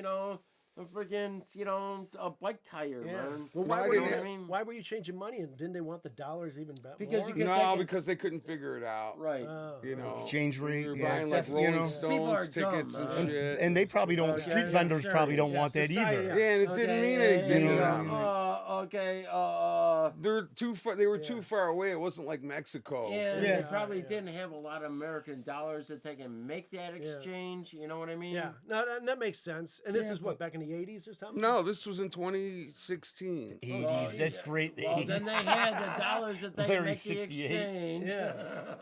a bike tire, Yeah. man. Well, No, I why were didn't you? have- Why were you changing money? And didn't they want the dollars even better? Because you more? could- No, take it- because they couldn't figure it out. Right. You know, Exchange rate, We were yeah, buying like stuff, you know. Rolling People are Stones tickets dumb, and man. shit. And they probably don't. Okay, Street vendors sure, probably don't yeah, want that society, either. yeah. Yeah, and it didn't mean anything. You know to what I them. mean? Okay. They're too far. They were too far away. It wasn't like Mexico. And Yeah. they probably didn't have a lot of American dollars that they can make that exchange. You know what I mean? Yeah, no, that makes sense. And this Yeah, is what, but- back in the 80s or something? No, this was in 2016. 80s. Well, That's great. The Well, 80s, then they had the dollars that they Larry, make the 68. exchange. Yeah.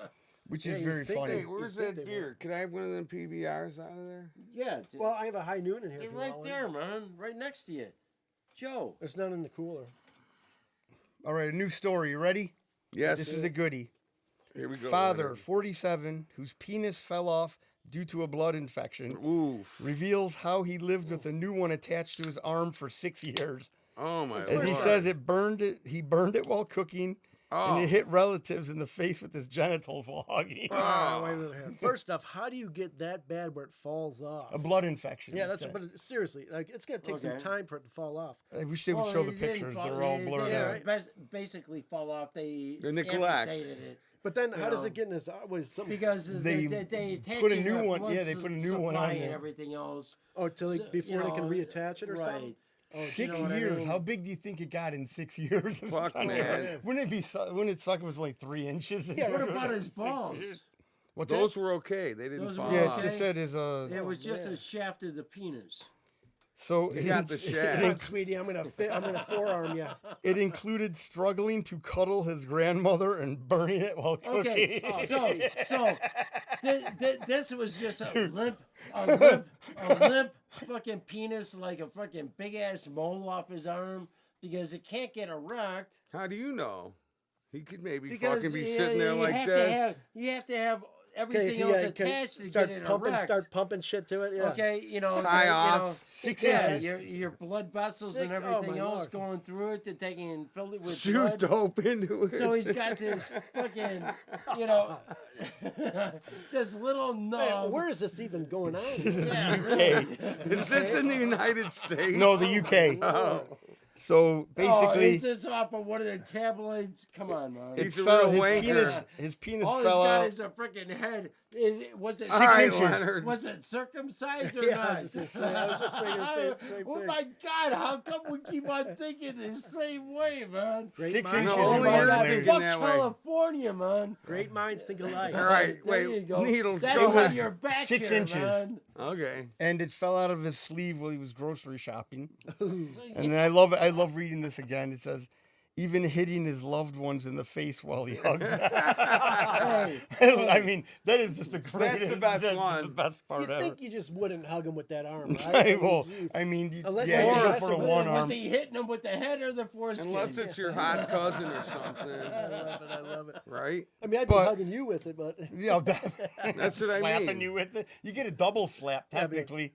which Yeah, is you'd very think funny. Hey, where's think that they beer? Can I have one of them PBRs out of there? Yeah. Well, I have a High Noon in here. They're if you right want one. there, man. Right next to you. Joe. There's none in the cooler. All right, a new story. You ready? Yes. This is a goodie. Here we go. Father, Leonard. 47, whose penis fell off due to a blood infection, Oof. reveals how he lived with a new one attached to his arm for 6 years. Oh my As he Lord. says, he burned it while cooking, and Oh. it hit relatives in the face with his genitals while hugging. Wait a minute here. First off, how do you get that bad where it falls off? A blood infection. Yeah, but seriously, like it's gonna take some Okay. time for it to fall off. I wish they would Well, show they the didn't pictures. fall- They're all they- blurred they out. basically fall off. They neglect. amputated it. But then, how does know. it get in his? Was something? Because They they attach put a it new to one- blood yeah, they put a new one supply on and there. everything else. Oh, till So, before they can reattach it or right. something. Oh, you 6 know what I years. mean? How big do you think it got in 6 years? Fuck, man. Wouldn't it suck if it was like 3 inches? Yeah, What about his balls? What's Those were okay. They didn't Those fall were Yeah, off. it just said his It was just man. a shaft of the penis. So You got the shaft. Come on, sweetie, I'm gonna forearm you. It included struggling to cuddle his grandmother and burning it while cooking. Okay, so this was just a limp fucking penis, like a fucking big ass mole off his arm, because it can't get erect. How do you know? He could maybe Because fucking be sitting there you like have this. you have to have Okay, everything else attached to start get it pumping, erect. start pumping shit to it. Yeah. Okay, Tie off. You know, 6 yeah, inches. your blood vessels 6 and oh everything my else Lord. going through it to taking and fill it with Shoot blood. dope into it. So he's got this fucking, you know, this little Hey, nub. where is this even going on? Yeah, UK. Is this in the United States? No, the UK. Oh. So Oh, basically, is this off of one of the tabloids? Come on, man. it He's a fell, real his penis, wanker. his penis All he's fell got out. is a freaking head. Was it All right, inches. Leonard. Was it circumcised or Yeah, not? I was just thinking the same Oh thing. my God! How come we keep on thinking the same way, man? Great 6 minds inches. No, think only in you're my alike. thinking Fuck that way. California, man. Great minds think alike. All right, There wait. you go. Needles, That's go why ahead. you're back 6 here, inches. man. Okay. and it fell out of his sleeve while he was grocery shopping. So, And then I love it. I love reading this again. It says, even hitting his loved ones in the face while he hugged them. hey, I mean, that is just the greatest. the best that's one. the best part You ever. think you just wouldn't hug him with that arm, right? I will. Jeez. I mean, Unless yeah, it's you go aggressive, for the was one was arm. he hitting him with the head or the foreskin? Unless it's your hot cousin or something, I love it. I love it. right? I mean, I'd be But- hugging you with it, but Yeah, That's what I slapping mean. you with it. You get a double slap Yeah, but- technically,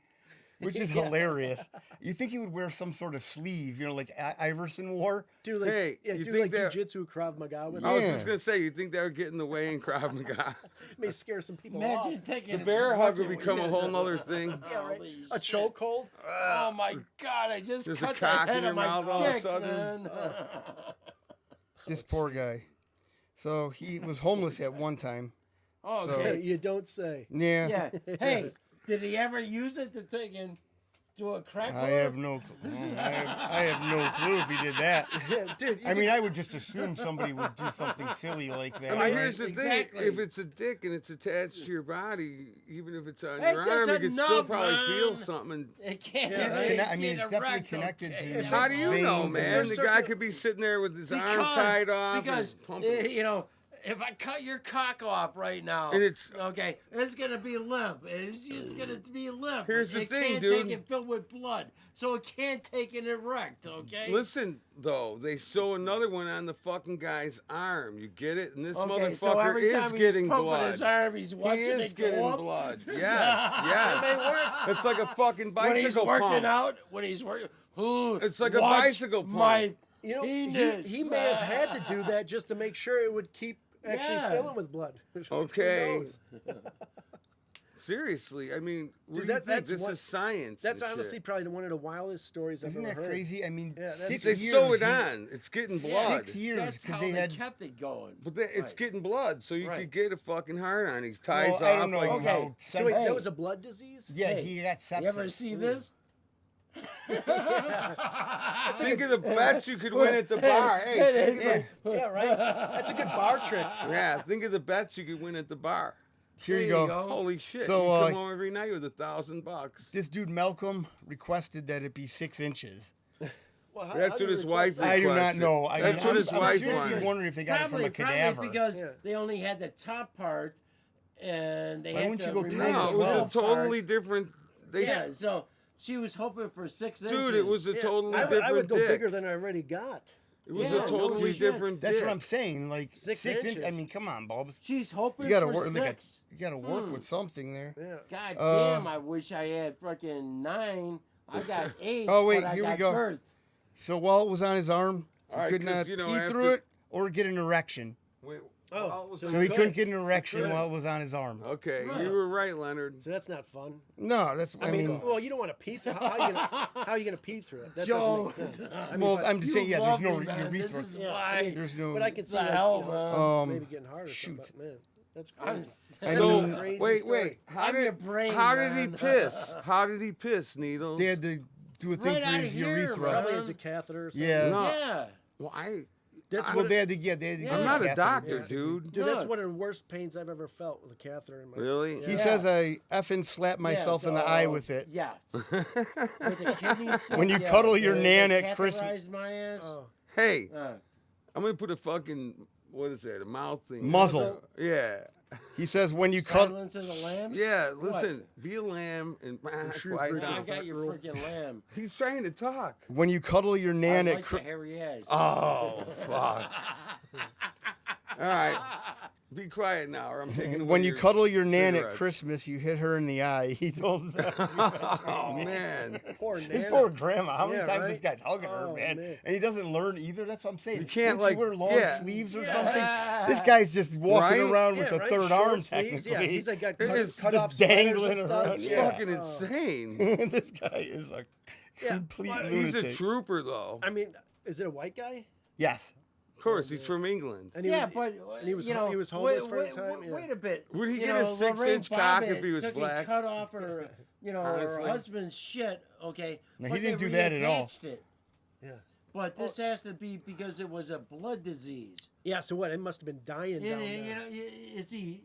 which is hilarious. You think he would wear some sort of sleeve, like Iverson wore? do like Hey, yeah, you do think like that- jujitsu Krav Maga with I it. was Yeah. just gonna say, you think that would get in the way in Krav Maga? May scare some people Imagine off. taking The a bear hug would fucking- become a whole nother thing. Yeah, right. Holy A shit. chokehold. Oh my God! I just There's a cut the cock head in your of my mouth all of a dick, sudden. man. This poor guy. So he was homeless at one time. Oh, So- okay. You don't say. Yeah. Yeah. Hey, did he ever use it to take and do a crack? I have no. I have no clue if he did that. Yeah, dude. I mean, I would just assume somebody would do something silly like that. I mean, right? here's the Exactly. thing: if it's a dick and it's attached to your body, even if it's on It's your just arm, a you can still nub, probably feel man. something. It can't. Yeah, It's it conne- I mean, can't it's definitely erect, connected okay? to his How do you know, veins man? and- The guy could be sitting there with his arm tied off, Because and pumping. you know, if I cut your cock off right now, And it's- okay, it's gonna be limp. It's just gonna be limp. Here's the it thing, can't dude. Take it filled with blood, so it can't take it erect. Okay. Listen, though, they sew another one on the fucking guy's arm. You get it? And this Okay, so motherfucker every time is he's getting pumping blood. his arm, he's watching He is it getting go up. blood. Yes, yes. It's like a fucking When he's bicycle working pump. out, when he's working, It's like a watch bicycle pump. My You know, penis. he may have had to do that just to make sure it would keep actually Yeah. filling with blood. Who Okay. knows? Seriously, I mean, what Dude, do you that- think? that's This what- is science. That's and honestly shit. probably one of the wildest stories I've Isn't ever that heard. crazy? I mean, Yeah, that's- 6 They years. sew it he- on. It's getting blood. 6 years That's because how they they had. kept it going. But it's Right. getting blood, so you Right. could get a fucking hard on. He ties Well, I off don't know like Okay. how. So wait, Hey. that was a blood disease? Yeah, Hey, he got sepsis. You ever see this? Think of the bets you could win at the bar. Hey, think of the, Yeah, right. That's a good bar trick. yeah, think of the bets you could win at the bar. Here There you go. Holy shit! So, you come home every night with $1,000. This dude Malcolm requested that it be 6 inches. Well, how That's do what you his request wife that? I do not requested. know. That's what his I'm wife seriously wanted. wondering if they got it from a cadaver. because Yeah. they only had the top part, and they Why had wouldn't to you go remove 10 No, to it was a 12 totally part. different. They, Yeah, so she was hoping for 6 inches. dude, it was a Yeah, totally I different would go dick. bigger than I already got. It was Yeah, a totally no shit. different That's dick. what I'm saying. Like 6 6 inches. I inches. mean, come on, Bulbs. She's hoping You gotta for work. 6. You gotta work with something there. Yeah. God Uh, damn! I wish I had fucking 9. I got 8. Oh, wait, but I here we got go. girth. So while it was on his arm, he All right, could 'cause, not you know, pee after- through it or get an erection. Wait, Oh, well, was so it- So he could. couldn't get an erection could. while it was on his arm. okay, Right. you were right, Leonard. So that's not fun. No, that's. I mean, well, you don't want to pee through. How are you gonna pee through it? That Joe, doesn't make sense. I mean, well, but, I'm just You saying. Yeah, there's love no me, man. This is urethra. why. There's no. but I can see The like, hell, you know, man. maybe getting hard or something. shoot. But man, that's I'm- crazy. I That's So mean- a crazy wait, story. wait. How I'm did your brain, how did he man. piss? How did he piss, Needles? They had to do a thing Right for outta his here, urethra. man. Probably a decatheter or something. Yeah. No. Yeah. Why? That's I- Well, what they had to. Yeah, they had to. Yeah. get I'm not a catheter, doctor, basically. dude. Dude, that's No. one of the worst pains I've ever felt with a catheter in my. Really? He Yeah. says I effing slapped myself in the eye with it. Yeah. With the kidney stone, When you yeah, cuddle your they nan at Christmas- catheterized my ass. Oh, Hey, Uh, I'm gonna put a fucking what is that? A mouth thing? Muzzle. Yeah. He says when you cuddle. Silence of the Lambs? Yeah. What? Listen, be a lamb and sure quiet pretty No, I down. got your freaking lamb. He's trying to talk. When you cuddle your I nan at like the Christmas. hairy ass. Oh fuck. All right. Be quiet now, or I'm taking away When you your cuddle your nan at cigarettes. Christmas, you hit her in the eye. He told them. Oh man. poor His Nana. poor grandma. How many Yeah, times right? this guy's hugging her, Oh, man? man. And he doesn't learn either. That's what I'm saying. You can't, Wouldn't like, you wear long yeah. sleeves or Yeah. something. This guy's just walking Right? around Yeah, with the right, third short arm, sleeves. technically. Yeah, he's like got It cut, is cut just off sweaters dangling and stuff. around. It's Yeah. fucking insane. This guy is a Yeah, complete well, He's a lunatic. trooper, though. I mean, is it a white guy? Yes. Of course, he's from England. And he Yeah, was, but and he was you know, he was homeless wait, for a wait, time. Yeah. Wait a bit. Would he You get know, a 6-inch Lorraine cock if Bobbitt he was took black? And cut off her, her Honestly. husband's shit. Okay. No, he but didn't they do that at all. reattached It. Yeah. But this has to be because it was a blood disease. Yeah. So what? It must have been dying You down there. know, is he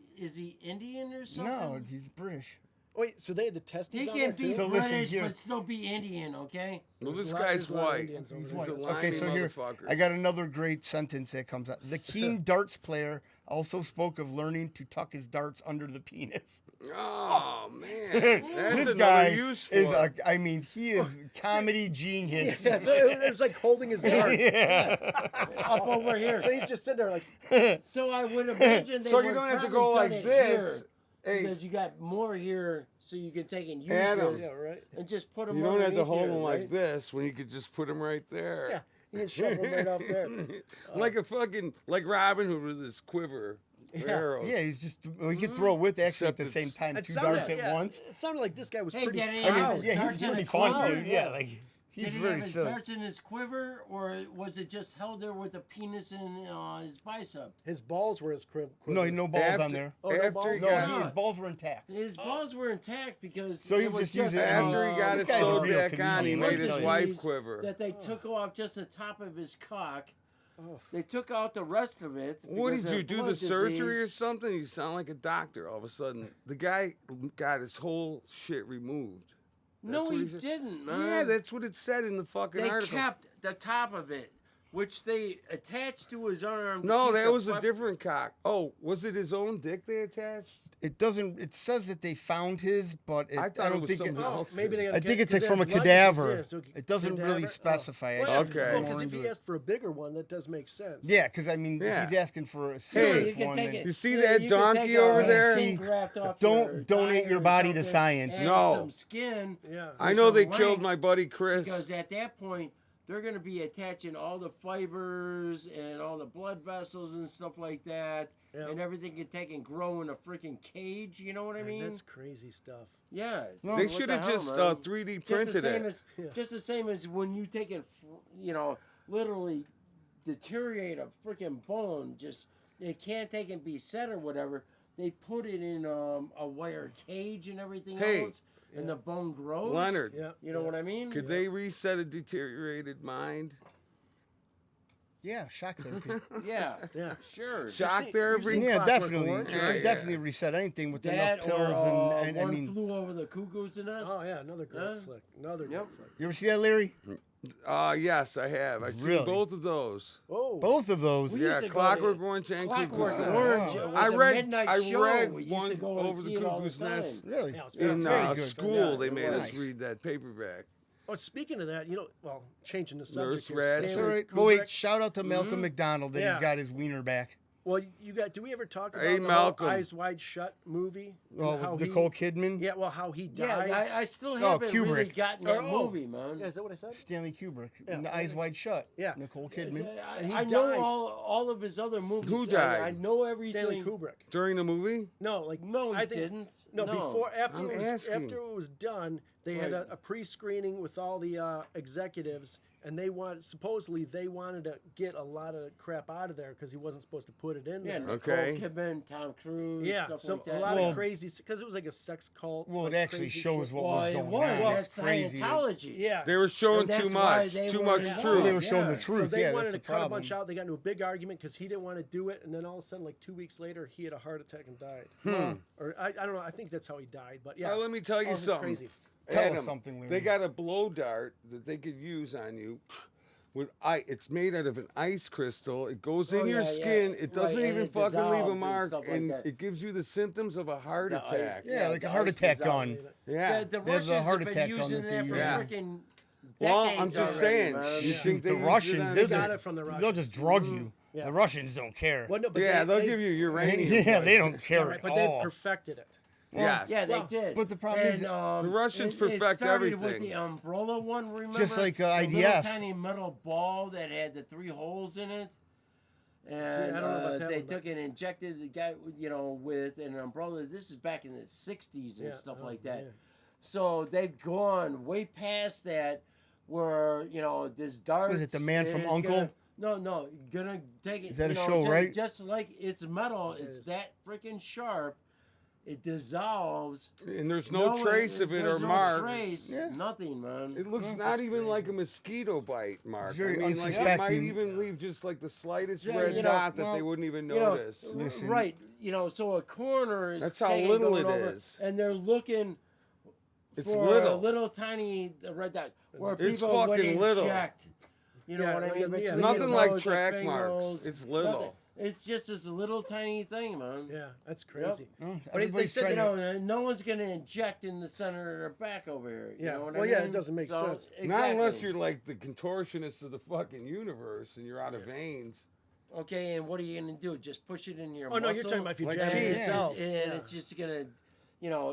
Indian or something? No, he's British. Wait. So they had to test. He these on can't there, be too? So listen British here. but still be Indian. Okay. Well, this There's a lot- guy's there's a lot of white. Indians over He's there. a Okay, limey Okay, so here motherfucker. I got another great sentence that comes out. The keen darts player also spoke of learning to tuck his darts under the penis. Oh man, that's This another guy use for is it. I mean, he is comedy genius. Yeah. So it was like holding his darts. Up over here. So he's just sitting there like. So I would imagine they So you would don't have to probably go done like it this. here, Hey, because you got more here, so you can take and use Adam. this Yeah. Right. and just put them. you don't have to hold here, them like right? this when you could just put them right there. Yeah. You can shove them right off there. Like a fucking like Robin Hood with his quiver. of arrows. Yeah, he's just he could throw with actually at Except the same it's- time It two sounded- darts at yeah, once. It sounded like this guy was Hey, pretty. did he I have mean, his yeah, darts he's in pretty his funny, quiver? dude. Yeah, like he's Did he very have his silly. darts in his quiver, or was it just held there with a penis in his bicep? His balls were his quiver. No balls After- on there. Oh, no after balls? he No, got his balls were intact. His balls were intact because So he it was was just using- After he got This it guy's a sewed real back on, he comedian, made let me his tell you. wife quiver. that they took off just the top of his cock. They took out the rest of it. What because did you of do? blood The surgery or disease. something? You sound like a doctor. All of a sudden, the guy got his whole shit removed. No, That's what he said. didn't, man. Yeah, that's what it said in the fucking They article. kept the top of it, which they attached to his arm. to No, keep that the was a flap- different cock. Oh, was it his own dick they attached? It doesn't. It says that they found his, but it, I I, thought it don't was think. somebing It, else. Maybe they I think it's like because from a they had blood cadaver. disease, yeah, so It doesn't really cadaver? specify. Well, actually, Okay. more Because if into he it. asked for a bigger one, that does make sense. Yeah, because I mean, Yeah. if he's asking for a Yeah, serious you can one, take then it. You see Yeah, that you can donkey take over a there? skin graft off Don't your donate thigh your or body to something, science. add No. some skin. Yeah. I There's know some they killed length, my buddy Chris. Because at that point, they're going to be attaching all the fibers and all the blood vessels and stuff like that. Yeah. And everything can take and grow in a freaking cage. You know what I Man, mean? that's crazy stuff. Yeah. it's No. like, They what should the have hell, just man? 3D Just the printed same it. as just the same as when you take and literally deteriorate a freaking bone. Just it can't take and be set or whatever. They put it in a wire cage and everything Hey, else. and the bone grows. Leonard, Yeah. You know what I mean? could they reset a deteriorated mind? Yeah, shock therapy. Yeah. Yeah. Sure. Shock seen- therapy? you've seen Yeah, Clockwork definitely. Orange, You right? could definitely reset anything with That enough pills or and I One mean, Flew Over the Cuckoo's Nest. Oh yeah, another great Huh? flick. Another Yep. great flick. you ever see that, Larry? Yes, I have. I've seen Really? both of those. Oh. Both of those. We used Yeah, to go Clockwork to- Orange and Clockwork Cuckoo's Nest. Orange Wow. was a midnight I show. read We used one to go over and the see it all the Cuckoo's Nest. time. Really? Yeah, it's In Very good. school, Yeah, they made us nice. read that paperback. Oh, speaking of that, well, changing the subject. Nurse here, Ratched. That's Stanley all right. Well, wait. Kubrick. Shout out to Malcolm McDonald that Yeah. he's got his wiener back. Well, you got. Do we ever talk about Hey, the Malcolm. whole Eyes Wide Shut movie? Oh, And how with he- Nicole Kidman. Yeah, well, how he Yeah, died. I still haven't really Kubrick. gotten that Oh. movie, man. Yeah, is that what I said? Stanley Kubrick. Yeah. And the Eyes Wide Shut. Yeah. Nicole Kidman. And he I know died. all of his other movies. Who died? I know everything. Stanley Kubrick. During the movie? No, like No, he I think, didn't. No, before after I'm it was asking. after it was done, they had Right. a pre-screening with all the executives, and they wanted to get a lot of crap out of there because he wasn't supposed to put it in Yeah, there. Nicole Okay. Kidman, Tom Cruise, Yeah, stuff so like that. a lot Well- of crazy because it was like a sex cult. Well, it like actually crazy shows shit. what well, was it going was. on. That's It's crazy. Scientology. Yeah, They were showing And that's too why much. they Too were much involved. truth. They were showing Yeah. the truth. So they yeah, wanted that's to the cut a problem. bunch out. They got into a big argument because he didn't want to do it, and then all of a sudden, like 2 weeks later, he had a heart attack and died. Or I don't know. I think that's how he died. But yeah, Let me tell you all of it something. Crazy. Tell us Adam, something, Larry. They got a blow dart that they could use on you. With it's made out of an ice crystal. It goes in Oh, your yeah, skin. yeah. It doesn't Right, and even it fucking leave a dissolves and mark, stuff like and that. it gives you the symptoms of a heart The ice- attack. Yeah, like a the heart ice attack dissolves. gun. Yeah. The They have the Russians heart have attack been gun using that they that for use. Yeah. freaking Well, decades I'm just already, saying. man. You think they The use it Russians, on- they'll They got just, it from the they'll Russians. just drug you. Yeah. The Russians don't care. Well, no, but Yeah, they'll they- give you uranium. yeah, they don't care Yeah, right, at but all. they've perfected it. Yes. Yeah, they Well, did. but the problem is And, The Russians it perfect started with everything. the umbrella one, remember? Just like, The IDF. little tiny metal ball that had the 3 holes in it. And I don't know about that they one, but- took and injected the guy, with an umbrella. This is back in the 60s and Yeah, stuff oh, like that. man. So they've gone way past that where, this dart. Was it The Man from U.N.C.L.? No, gonna take it. Is that a know, show, ju- right? Just like it's metal, it's that freaking sharp. It dissolves. And there's no trace of it there's or no mark. Trace, Yeah. nothing, man. It looks not even like a mosquito bite, Mark. It's very I mean, like it might unsuspecting. even leave just like the slightest Yeah, red you know, dot that they well, wouldn't even You know, notice. Listen. right? So a coroner is That's how taking little going it over, is. and they're looking It's for little. a little tiny red dot where It's people would fucking little. inject. You know Yeah, what I like mean? a- yeah, Between Nothing your like toes, your track fingers, marks. It's little. nothing. It's just this little tiny thing, man. Yeah, that's crazy. Oh, But they everybody's said, trying No one's gonna inject in the center of their back over here. You Yeah. know what Well, I mean? yeah, it doesn't make sense. Not unless exactly. you're like the contortionist of the fucking universe and you're out of veins. Okay, and what are you gonna do? Just push it in your Oh muscle? no, you're talking about if you Like jab it keys. yourself. And Yeah. it's just gonna,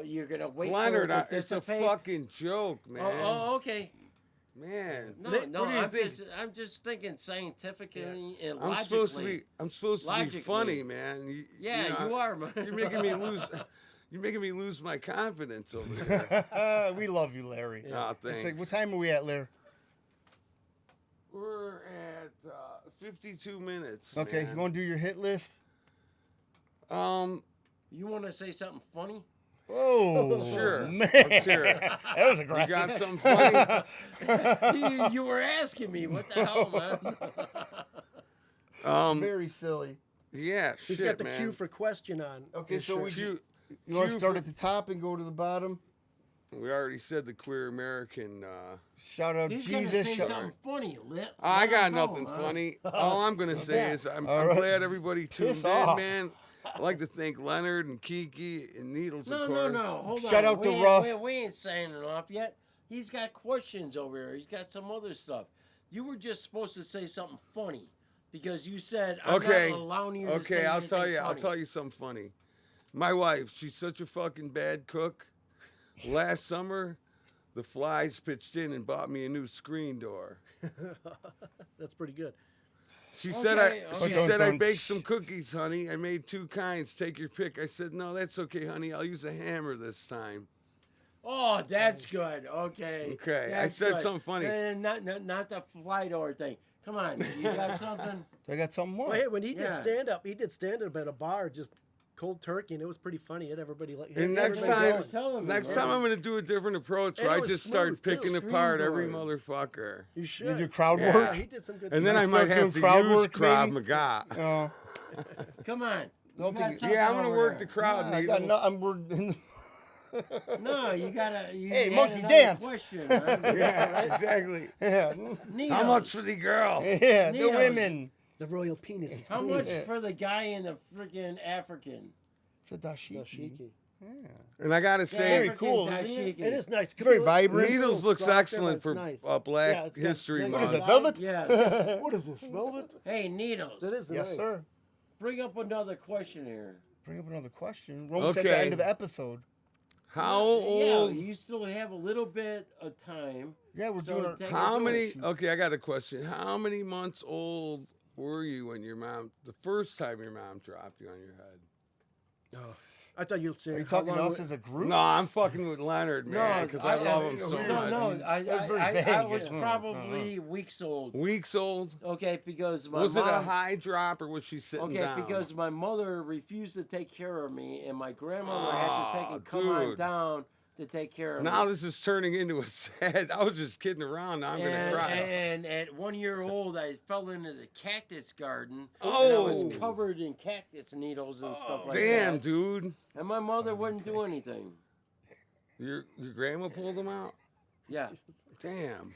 you're gonna wait Leonard, for it to it's a dissipate. fucking joke, man. Oh, okay. Man. No, What no, do you think? I'm just thinking scientifically and I'm logically. supposed to be Logically. funny, man. Yeah, you are, man. You're making me lose. You're making me lose my confidence over here. to. We love you, Larry. Aw, It's thanks. like, what time are we at, Larry? We're at 52 minutes. Okay, man. you want to do your hit list? You want to say something funny? Oh, Sure. man. Let's hear it. That was You aggressive. got something funny? you were asking me. What the hell, man? Very silly. Yeah, He's shit, got the man. cue for question on. Okay, his so shirt. we Cue- You want to cue start for- at the top and go to the bottom? We already said the queer American. Shout out He's gonna Jesus. say shout- something funny, lit. I Let got him go, nothing man. funny. All I'm gonna say is I'm All right. glad everybody tuned Piss in, off. man. I'd like to thank Leonard and Kiki and Needles, No, of no, course. no. Hold on. Shout out to we ain't- Russ. We ain't signing off yet. He's got questions over here. He's got some other stuff. You were just supposed to say something funny because you said I'm Okay. not allowing you to say Okay, I'll anything tell you. I'll funny. tell you something funny. My wife, she's such a fucking bad cook. Last summer, the flies pitched in and bought me a new screen door. That's pretty good. She Okay, said I okay. baked some cookies, honey. I made 2 kinds. Take your pick. I said, no, that's okay, honey. I'll use a hammer this time. Oh, that's good. Okay. Okay, I That's said good. something funny. And not the fly door thing. Come on, you got something? I got something more. Well, hey, when he did Yeah. stand up, he did stand up at a bar just cold turkey, and it was pretty funty. It everybody like. And next everybody time, was telling me, next man. time I'm gonna do a different approach And where it I was just start smooth, too. picking apart every Screen motherfucker. You You should. do crowd Yeah. work. Yeah, he did some good And stuff. then I might start have to doing crowd use work, Krav maybe? Maga. Oh, Come on. Don't You think- got something Yeah, I'm gonna over work there. the crowd. I got Needles. I'm No, you gotta. You Hey, had monkey, another dance. Question, man. Yeah, exactly. yeah, Needles. How much for the girl? yeah, the Needles. women. The royal penis is How clean. much for the guy in the freaking African? It's a dashiki. Dashiki. And I gotta The say, Very African cool, isn't dashiki. It is nice. Very vibrant. Needles looks Softer, excellent but for it's nice. Black Yeah, it's got History nice What is Month. it, velvet? Yes. What is this? Velvet? Hey, Needles. That is Yes, nice. sir. Bring up another question here. Bring up another question. We're almost at the Okay. end of the episode. How old? Yeah, you still have a little bit of time. Yeah, we're So doing our. take- How do many? it. Okay, I got a question. How many months old were you when your mom, the first time your mom dropped you on your head? Oh, I thought you were saying. Are you how talking to long us would- as a group? No, I'm fucking with Leonard, man, because I love him so No, much. no, I That's very I vague. was Mm, probably weeks old. Weeks old. Okay, because my Was mom. it a high drop or was she sitting Okay, down? because my mother refused to take care of me, and my grandmother had to take Aw, and come on dude. down to take care of Now me. this is turning into a sad. I was just kidding around. Now I'm gonna cry. And at 1 year old, I fell into the cactus garden. Oh. And I was covered in cactus needles and stuff like Damn, that. dude. And my mother wouldn't do anything. Your grandma pulled him out. Yeah. Damn.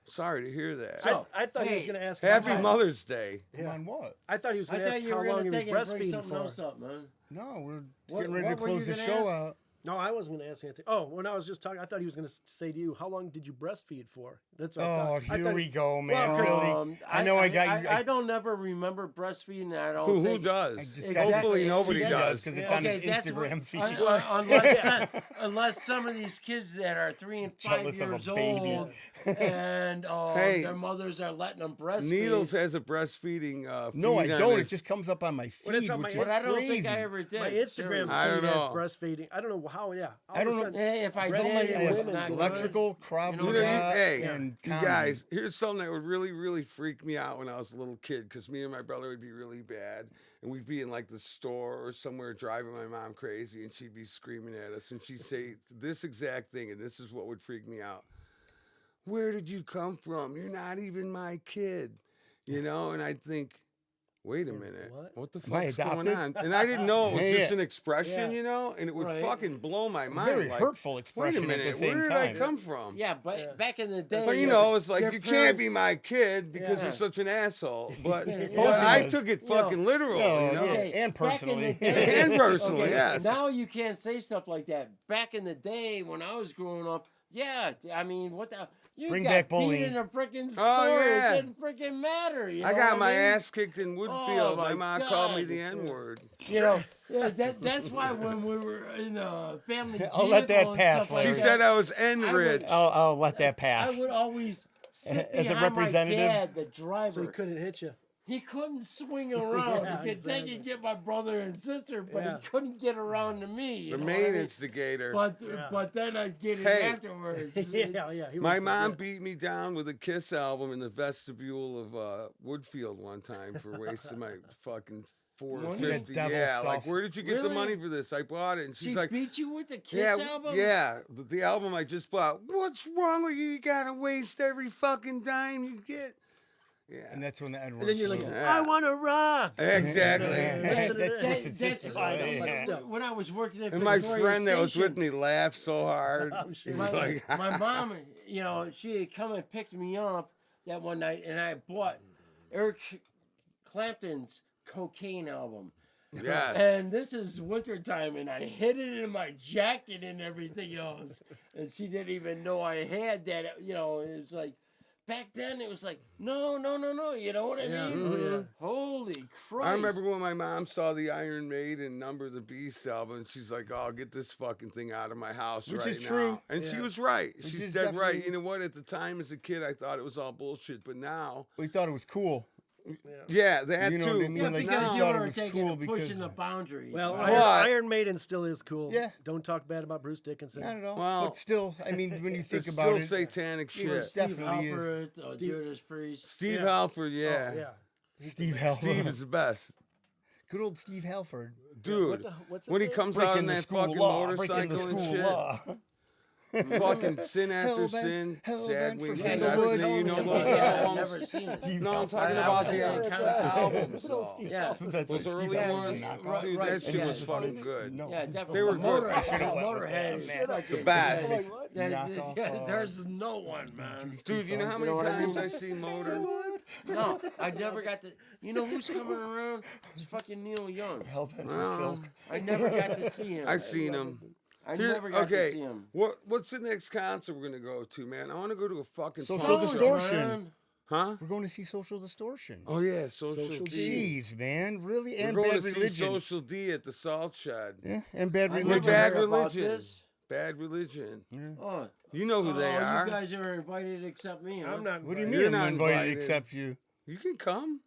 Sorry to hear that. So- I thought he was Hey, going to ask. Happy Mom. Mother's Day. Come on, what? I thought he was I going to thought ask you how were long going he to was take and bring breastfeeding something for. else up, man. No, we're What- getting ready to what were you close the gonna show ask? out. No, I wasn't going to ask anything. Oh, when I was just talking, I thought he was going to say to you, "How long did you breastfeed for?" That's what I Oh, thought. I here thought we he- go, man. Well, 'cause, really? I know I got you. I don't ever remember breastfeeding. I don't Who think. does? I just Exactly. got- Hopefully nobody He does. because it's Yeah. on his that's what- Instagram feed. unless some of these kids that are 3 and 5 Jealous of a years baby. old and Hey, their mothers are letting them breastfeed. Needles has a breastfeeding. No, I feed on don't. It his- just comes up on my Well, that's feed, on which my is But I don't crazy. think I ever did. My Instagram I don't feed has know. breastfeeding. I don't know how. Yeah, all I of a don't know. sudden- Hey, if I Breastfeeding did, I it have was women not do good. electrical, Krav You know, Maga, hey, and you comedy. guys, here's something that would really, really freak me out when I was a little kid, because me and my brother would be really bad, and we'd be in like the store or somewhere driving my mom crazy, and she'd be screaming at us, and she'd say this exact thing, and this is what would freak me out. Where did you come from? You're not even my kid, you know? And I'd think, wait a minute, what the Am I fuck's going adopted? on? And I didn't know it was Yeah, just yeah. an expression, Yeah. you know? And it would Right. fucking blow my mind. Very like, hurtful wait expression a minute, at the same where did time. I come from? Yeah, but Yeah. back in the day, But you your- know, it's like your you can't be parents- my kid because Yeah. you're such an asshole. But, Yeah, but I because, took it you know, fucking literal, no, you know. yeah. Okay, and back in the personally. day- And personally, Okay, yes. Now you can't say stuff like that. Back in the day when I was growing up, yeah, I mean, what the. You Bring got back beat bullying. in a freaking store. yeah. It didn't freaking matter. You I know got what my I mean? ass kicked in Woodfield. my my mom called me God. the N word. You know, yeah, that's why when we were in the family I'll let that vehicle and pass, stuff like She Larry. said that, I was N I rich. would- I'll let that pass. I would always sit As a behind my representative? dad, the So driver. he couldn't hit you. He couldn't swing around. Yeah, he could take exactly. and get my brother and sister, but Yeah. he couldn't get around to me. You The know what I main mean? instigator. But but then I'd get it Hey. afterwards. Yeah, yeah. he My was- mom yeah. beat me down with a Kiss album in the vestibule of Woodfield one time for wasting my fucking Money? That $4.50. devil Yeah, like stuff. where did you get the Really? money for this? I bought it, and she's She like, beat you with the "Yeah, Kiss album? yeah, the album I just bought. What's wrong with you? You gotta waste every fucking dime you get." Yeah, And that's when the N word. And then you're like, flew. Yeah. I want to rock. exactly. Hey, That's that- twisted sister. that's- Yeah. But when I was working at And my Victoria friend that was Station, with me laughed so hard. I'm sure. He's my, like, my mom, you know, she had come and picked me up that one night, and I bought Eric Clapton's Cocaine album. yes. And this is wintertime, and I hid it in my jacket and everything else. And she didn't even know I had that. You know, it's like, back then it was like, no. You know what I Yeah, mean? oh, yeah. Holy Christ. I remember when my mom saw the Iron Maiden Number of the Beast album, and she's like, "Oh, get this fucking thing out of my house Which right is now." true. And she Yeah. was right. Which She's is dead right. definitely- You know what? At the time, as a kid, I thought it was all bullshit, but now, We thought it was cool. yeah, that You know too. what I mean? Yeah, But like, because now, you thought it were was taking cool and because- pushing the boundaries. Well, right? Iron Maiden still is cool. Yeah. Don't talk bad about Bruce Dickinson. Not at all. Well, but still, I mean, when you think it's about still it, satanic It was shit. Steve definitely is. Halpert, Steve- Judas Priest. Steve Yeah. Halford, Oh, yeah. yeah. Steve Hell. Steve is the best. Good old Steve Halford. Dude, what's when he his name? comes out Breaking on the that school fucking law. Breaking the motorcycle and school shit. law. Fucking sin after Hell-bent- sin. hell-bent Sad for wings Yeah, and you Sandalwood. destiny. You know those Yeah, I've albums? never seen it. Steve No, I'm Halford. talking I about would the say counts. albums. Good old though. Steve Yeah. Halford. That's Those what early Steve Halford's ones, a knockoff. dude, Right, that shit yeah. was fucking good. No. Yeah, definitely. They were good. I should've went with Motorhead. that, is man. fucking- best. Like what? Knockoff, there's no one, man. Dude, you know how You many know what I times mean? I see Motor? No, I never got to. You know who's coming around? It's fucking Neil Young. Hell-bent for Well, silk. I never got to see him. I seen him. I Here- never got to okay, see him. what's the next concert we're gonna go to, man? I want to go to a fucking Social punk show. Distortion. Man. Huh? We're going to see Social Distortion. Oh yeah, Social Social D. Jeez, man. Really? We're And going Bad to see Religion. Social D at the Salt Shed. Yeah, and Bad I With Religion. never Bad heard about Religion. this. Bad Religion. Oh, You know who they are. You guys are invited except me. Huh? I'm not. What do you invited. mean You're I'm not not invited invited. except you? You can come.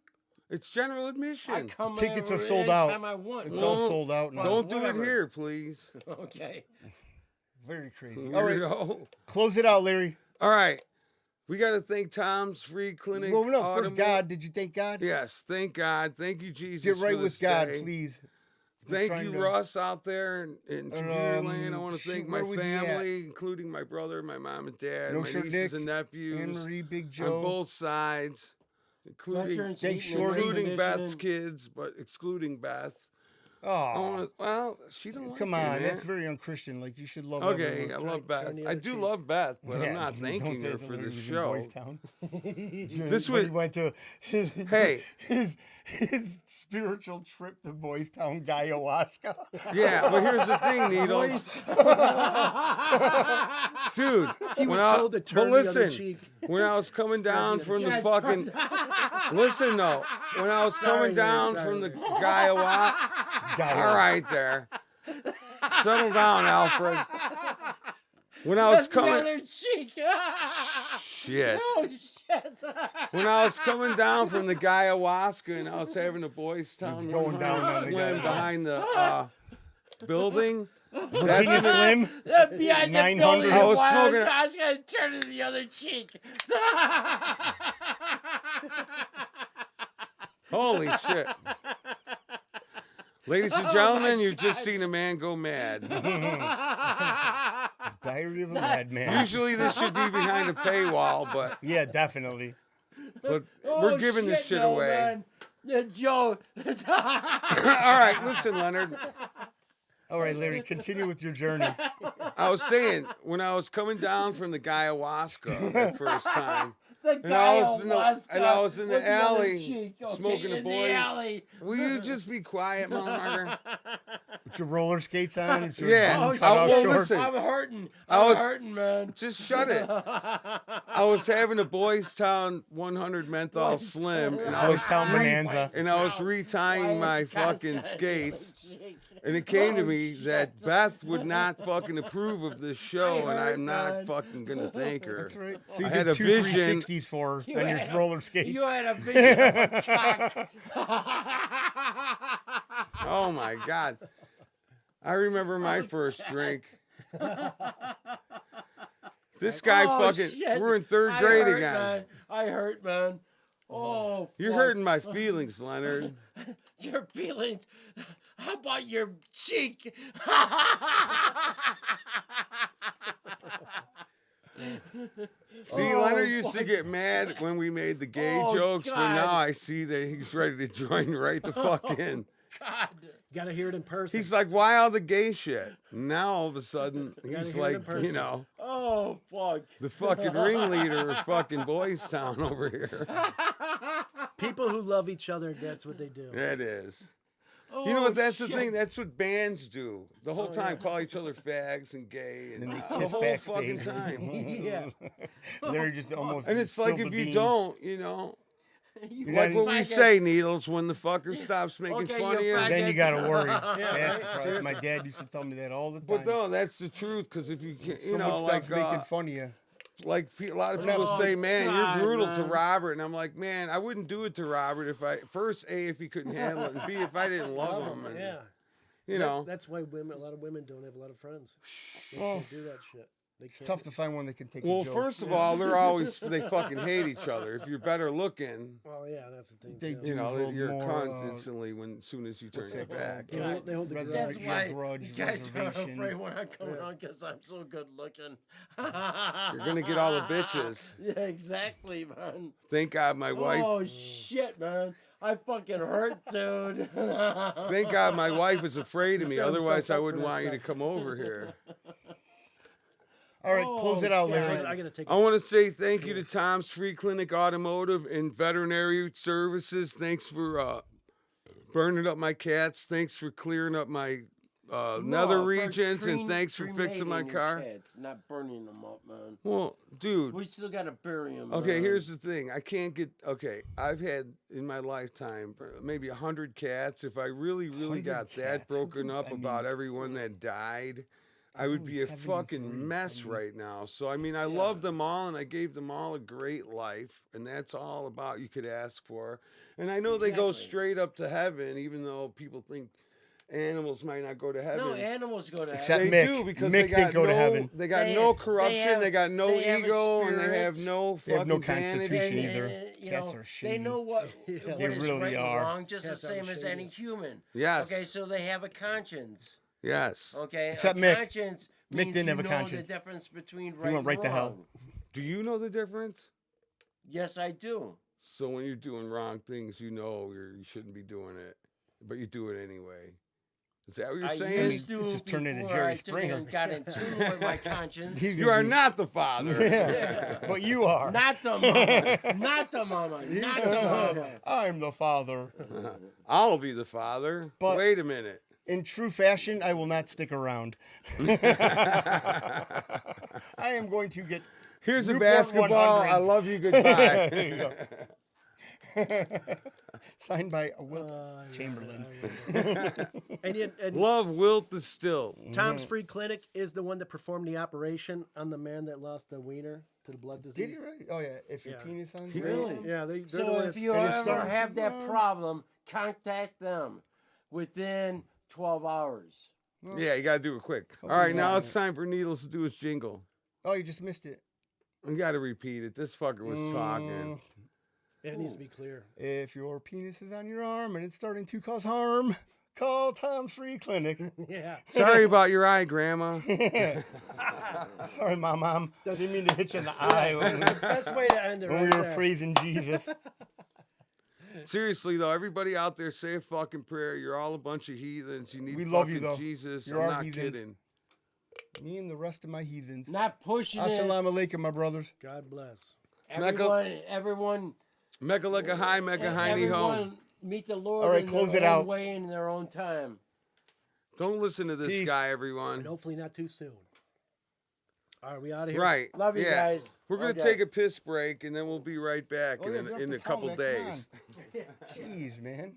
It's general I admission. come Tickets are every- sold out. anytime I want. It's man. all sold out now. Don't do it whatever. here, please. Okay. Very crazy. All right, Weirdo. close it out, Larry. All right. We got to thank Tom's Free Clinic. Well, no, first Automobile- God. Did you thank God? Yes, thank God. Thank you, Jesus. Get right for with this God, day. please. We're Thank trying you, to- Russ, out there in Computer Land. I want to shoot, thank my where was he at? family, including my brother, my mom and dad, No my Shirt nieces Dick, and nephews Anne Marie, Big on Joe. both sides, including Veterans Thank eating and Shorty. including conditioning. Beth's kids, but excluding Beth. I Oh, wanna, well, she don't like come me, on. man. That's very unchristian. Like, you should love Okay, everyone. I right, love Beth. turn the I other do cheek. love Beth, but I'm Yeah, not don't thanking say her that for Larry the was in show. Boys Town. This When was- he went to Hey. his spiritual trip to Boys Town, ayahuasca. Yeah, but here's the thing, Needles. Dude, He was when I- told to but turn the other listen, cheek. when I was coming Spread the down other from the cheek. fucking listen though, when I was coming Sorry, down Larry, from the sorry. Gaiawa, all right there, settle down, Alfred. When I was The coming, other cheek. shit. Oh shit. When I was coming down from the ayahuasca and I was having a Boys Town going down on the slim guy. behind the building. Virginia Slim. Behind the 900. building, I was I smoking- I was gonna turn to the other cheek. Holy shit. Ladies and gentlemen, you've just seen a man go mad. Diary of a Madman. Usually this should be behind a paywall, but Yeah, definitely. we're Oh, giving this shit no, away. man. Yeah, Joe. All right, listen, Leonard. All right, Larry, continue with your journey. I was saying, when I was coming down from the ayahuasca that first time, The And I was in the- ayahuasca and I was in the with other alley cheek, okay, smoking a in boy. the alley. will you just be quiet, motherfucker? With your roller skates on. With your Yeah. button Oh, cut out well, short. listen. I'm hurting. I I'm was- hurting, man. Just shut it. I was having a Boys Town 100 menthol slim, and I Boys was Town Bonanza. and I was retying my fucking skates. And it came to Oh, me shit. that Beth would not fucking approve of this show, and heard, I'm not man. fucking gonna thank her. That's right. So you I did had a two vision. 360s for her You on your had a- roller skates. You had a vision of a cock. Oh my god! I remember my first drink. This guy Oh, fucking. shit. We're in third I grade hurt, again. Man. I hurt, man. Oh, You're fuck. hurting my feelings, Leonard. Your feelings. How about your cheek? See, Oh, Leonard used to fuck. get mad when we made the gay Oh, jokes, but God. now I see that he's ready to join right the fuck in. God. Got to hear it in person. He's like, why all the gay shit? Now all of a sudden, he's hear it in like, person. you know, Oh, fuck. the fucking ringleader of fucking Boys Town over here. People who love each other, that's what they do. That is. Oh, You know what? That's the shit. thing. That's what bands do. The whole time, call each other fags and gay, and And they the kiss whole fucking backstage. time. Yeah. Larry just almost. And it's like spilled if the you beans. don't, you know, You like what we faggot. say, Needles, when the fucker stops making Okay, fun of you you. faggot. Then you gotta worry. Yeah, That's right? the problem. Seriously. My dad used to tell me that all the time. But no, that's the truth. Because if you can, you Someone know, stops like making fun of you. a lot of But people no- say, "Man, God, you're brutal to man. Robert," and I'm like, "Man, I wouldn't do it to Robert if I first A if he couldn't handle it, and B if I didn't love him." And, Yeah. you know, That's why a lot of women don't have a lot of friends. They Well, can't do that shit. It's tough to find one that can take. Well, a joke. first of all, they fucking hate each other. If you're better looking, Well, yeah, that's the thing. They too. do. you know, hold you're a more, cunt instantly as soon as you turn your back. They hold the Res- grudge. That's your why grudge you guys are reservations. afraid when I come around because I'm so good looking. You're gonna get all the bitches. Yeah, exactly, man. Thank God my wife. Oh shit, man! I fucking hurt, dude. Thank God my wife is afraid of me. set himself Otherwise, I up for wouldn't this want you to stuff. come over here. All right, close it out, Oh, Larry. God. I gotta take. I want to say thank you to Tom's Free Clinic Automotive and Veterinary Services. Thanks for burning up my cats. Thanks for clearing up my nether No, for regions, and thanks for fixing my cremating your car. cats, not burning them up, man. Well, dude. We still gotta bury them. Okay, here's the thing. I can't get. Okay, I've had in my lifetime maybe 100 cats. If I really 100 got that cats? broken up I mean, about everyone that died, I there's would only be a 73. fucking mess I mean- right now. So I mean, I love them all, and I gave them all a great life, and that's all about you could ask for. And I know they go Exactly. straight up to heaven, even though people think animals might not go to heaven. No, animals go to Except heaven. They Mick. do because Mick they didn't got go to no, heaven. they got They- no they corruption, have- they got no they have a ego, and they have spirit. no They have no fucking vanity. constitution either. You Cats know, are they shady. know what Yeah. what They is really right and are. wrong, just the Cats are same as any shady. human. Yes. Okay, so they have a conscience. Yes. Okay, Except a Mick. conscience Mick means didn't you have a know conscience. the difference between right went right and to hell. wrong. Do you know the difference? Yes, I do. So when you're doing wrong things, you know you shouldn't be doing it, but you do it anyway. Is that what you're I saying? used to this just turned into before Jerry I took Springer. and got in tune with my conscience. He's You gonna are be- not the father. Yeah, but you are. Not the mama. Not the mama. Not the mama. I'm the father. I'll be the father. But- Wait a minute. In true fashion, I will not stick around. I am going to get. Here's a Newport basketball. 100s. I love you. Goodbye. There you go. Signed by Wilt Chamberlain. And Love Wilt the still. Tom's Free Clinic is the one that performed the operation on the man that lost the wiener to the blood disease. Did you really? Oh yeah. If your Yeah. penis on. Really? Yeah, they're the So one if that's- you and it ever starts have that to- problem, contact them within 12 hours. Yeah, you got to do it quick. All Hopefully right, now not. it's time for Needles to do his jingle. Oh, you just missed it. We got to repeat it. This fucker was talking. it needs to be clear. If your penis is on your arm and it's starting to cause harm, call Tom's Free Clinic. Yeah. Sorry about your eye, Grandma. Sorry, Mom. I didn't mean to hit you in the eye when Best way to end it we right were there. praising Jesus. Seriously, though, everybody out there, say a fucking prayer. You're all a bunch of heathens. You need We love you, fucking though. Jesus. You're I'm our not heathens. kidding. Me and the rest of my heathens. Not pushing it. Assalamu alaikum, my brothers. God bless. Everyone, Mega like a high, mega hiney home. everyone meet the Lord All right, in close their it own out. way and in their own time. Don't listen to this Peace. guy, And everyone. hopefully not too soon. All right, we out of here? Right. Love you yeah. guys. We're going to Okay. take a piss break, and then we'll be right back Oh, yeah, in drop a the couple towel, man. Come days. on. Jeez, man.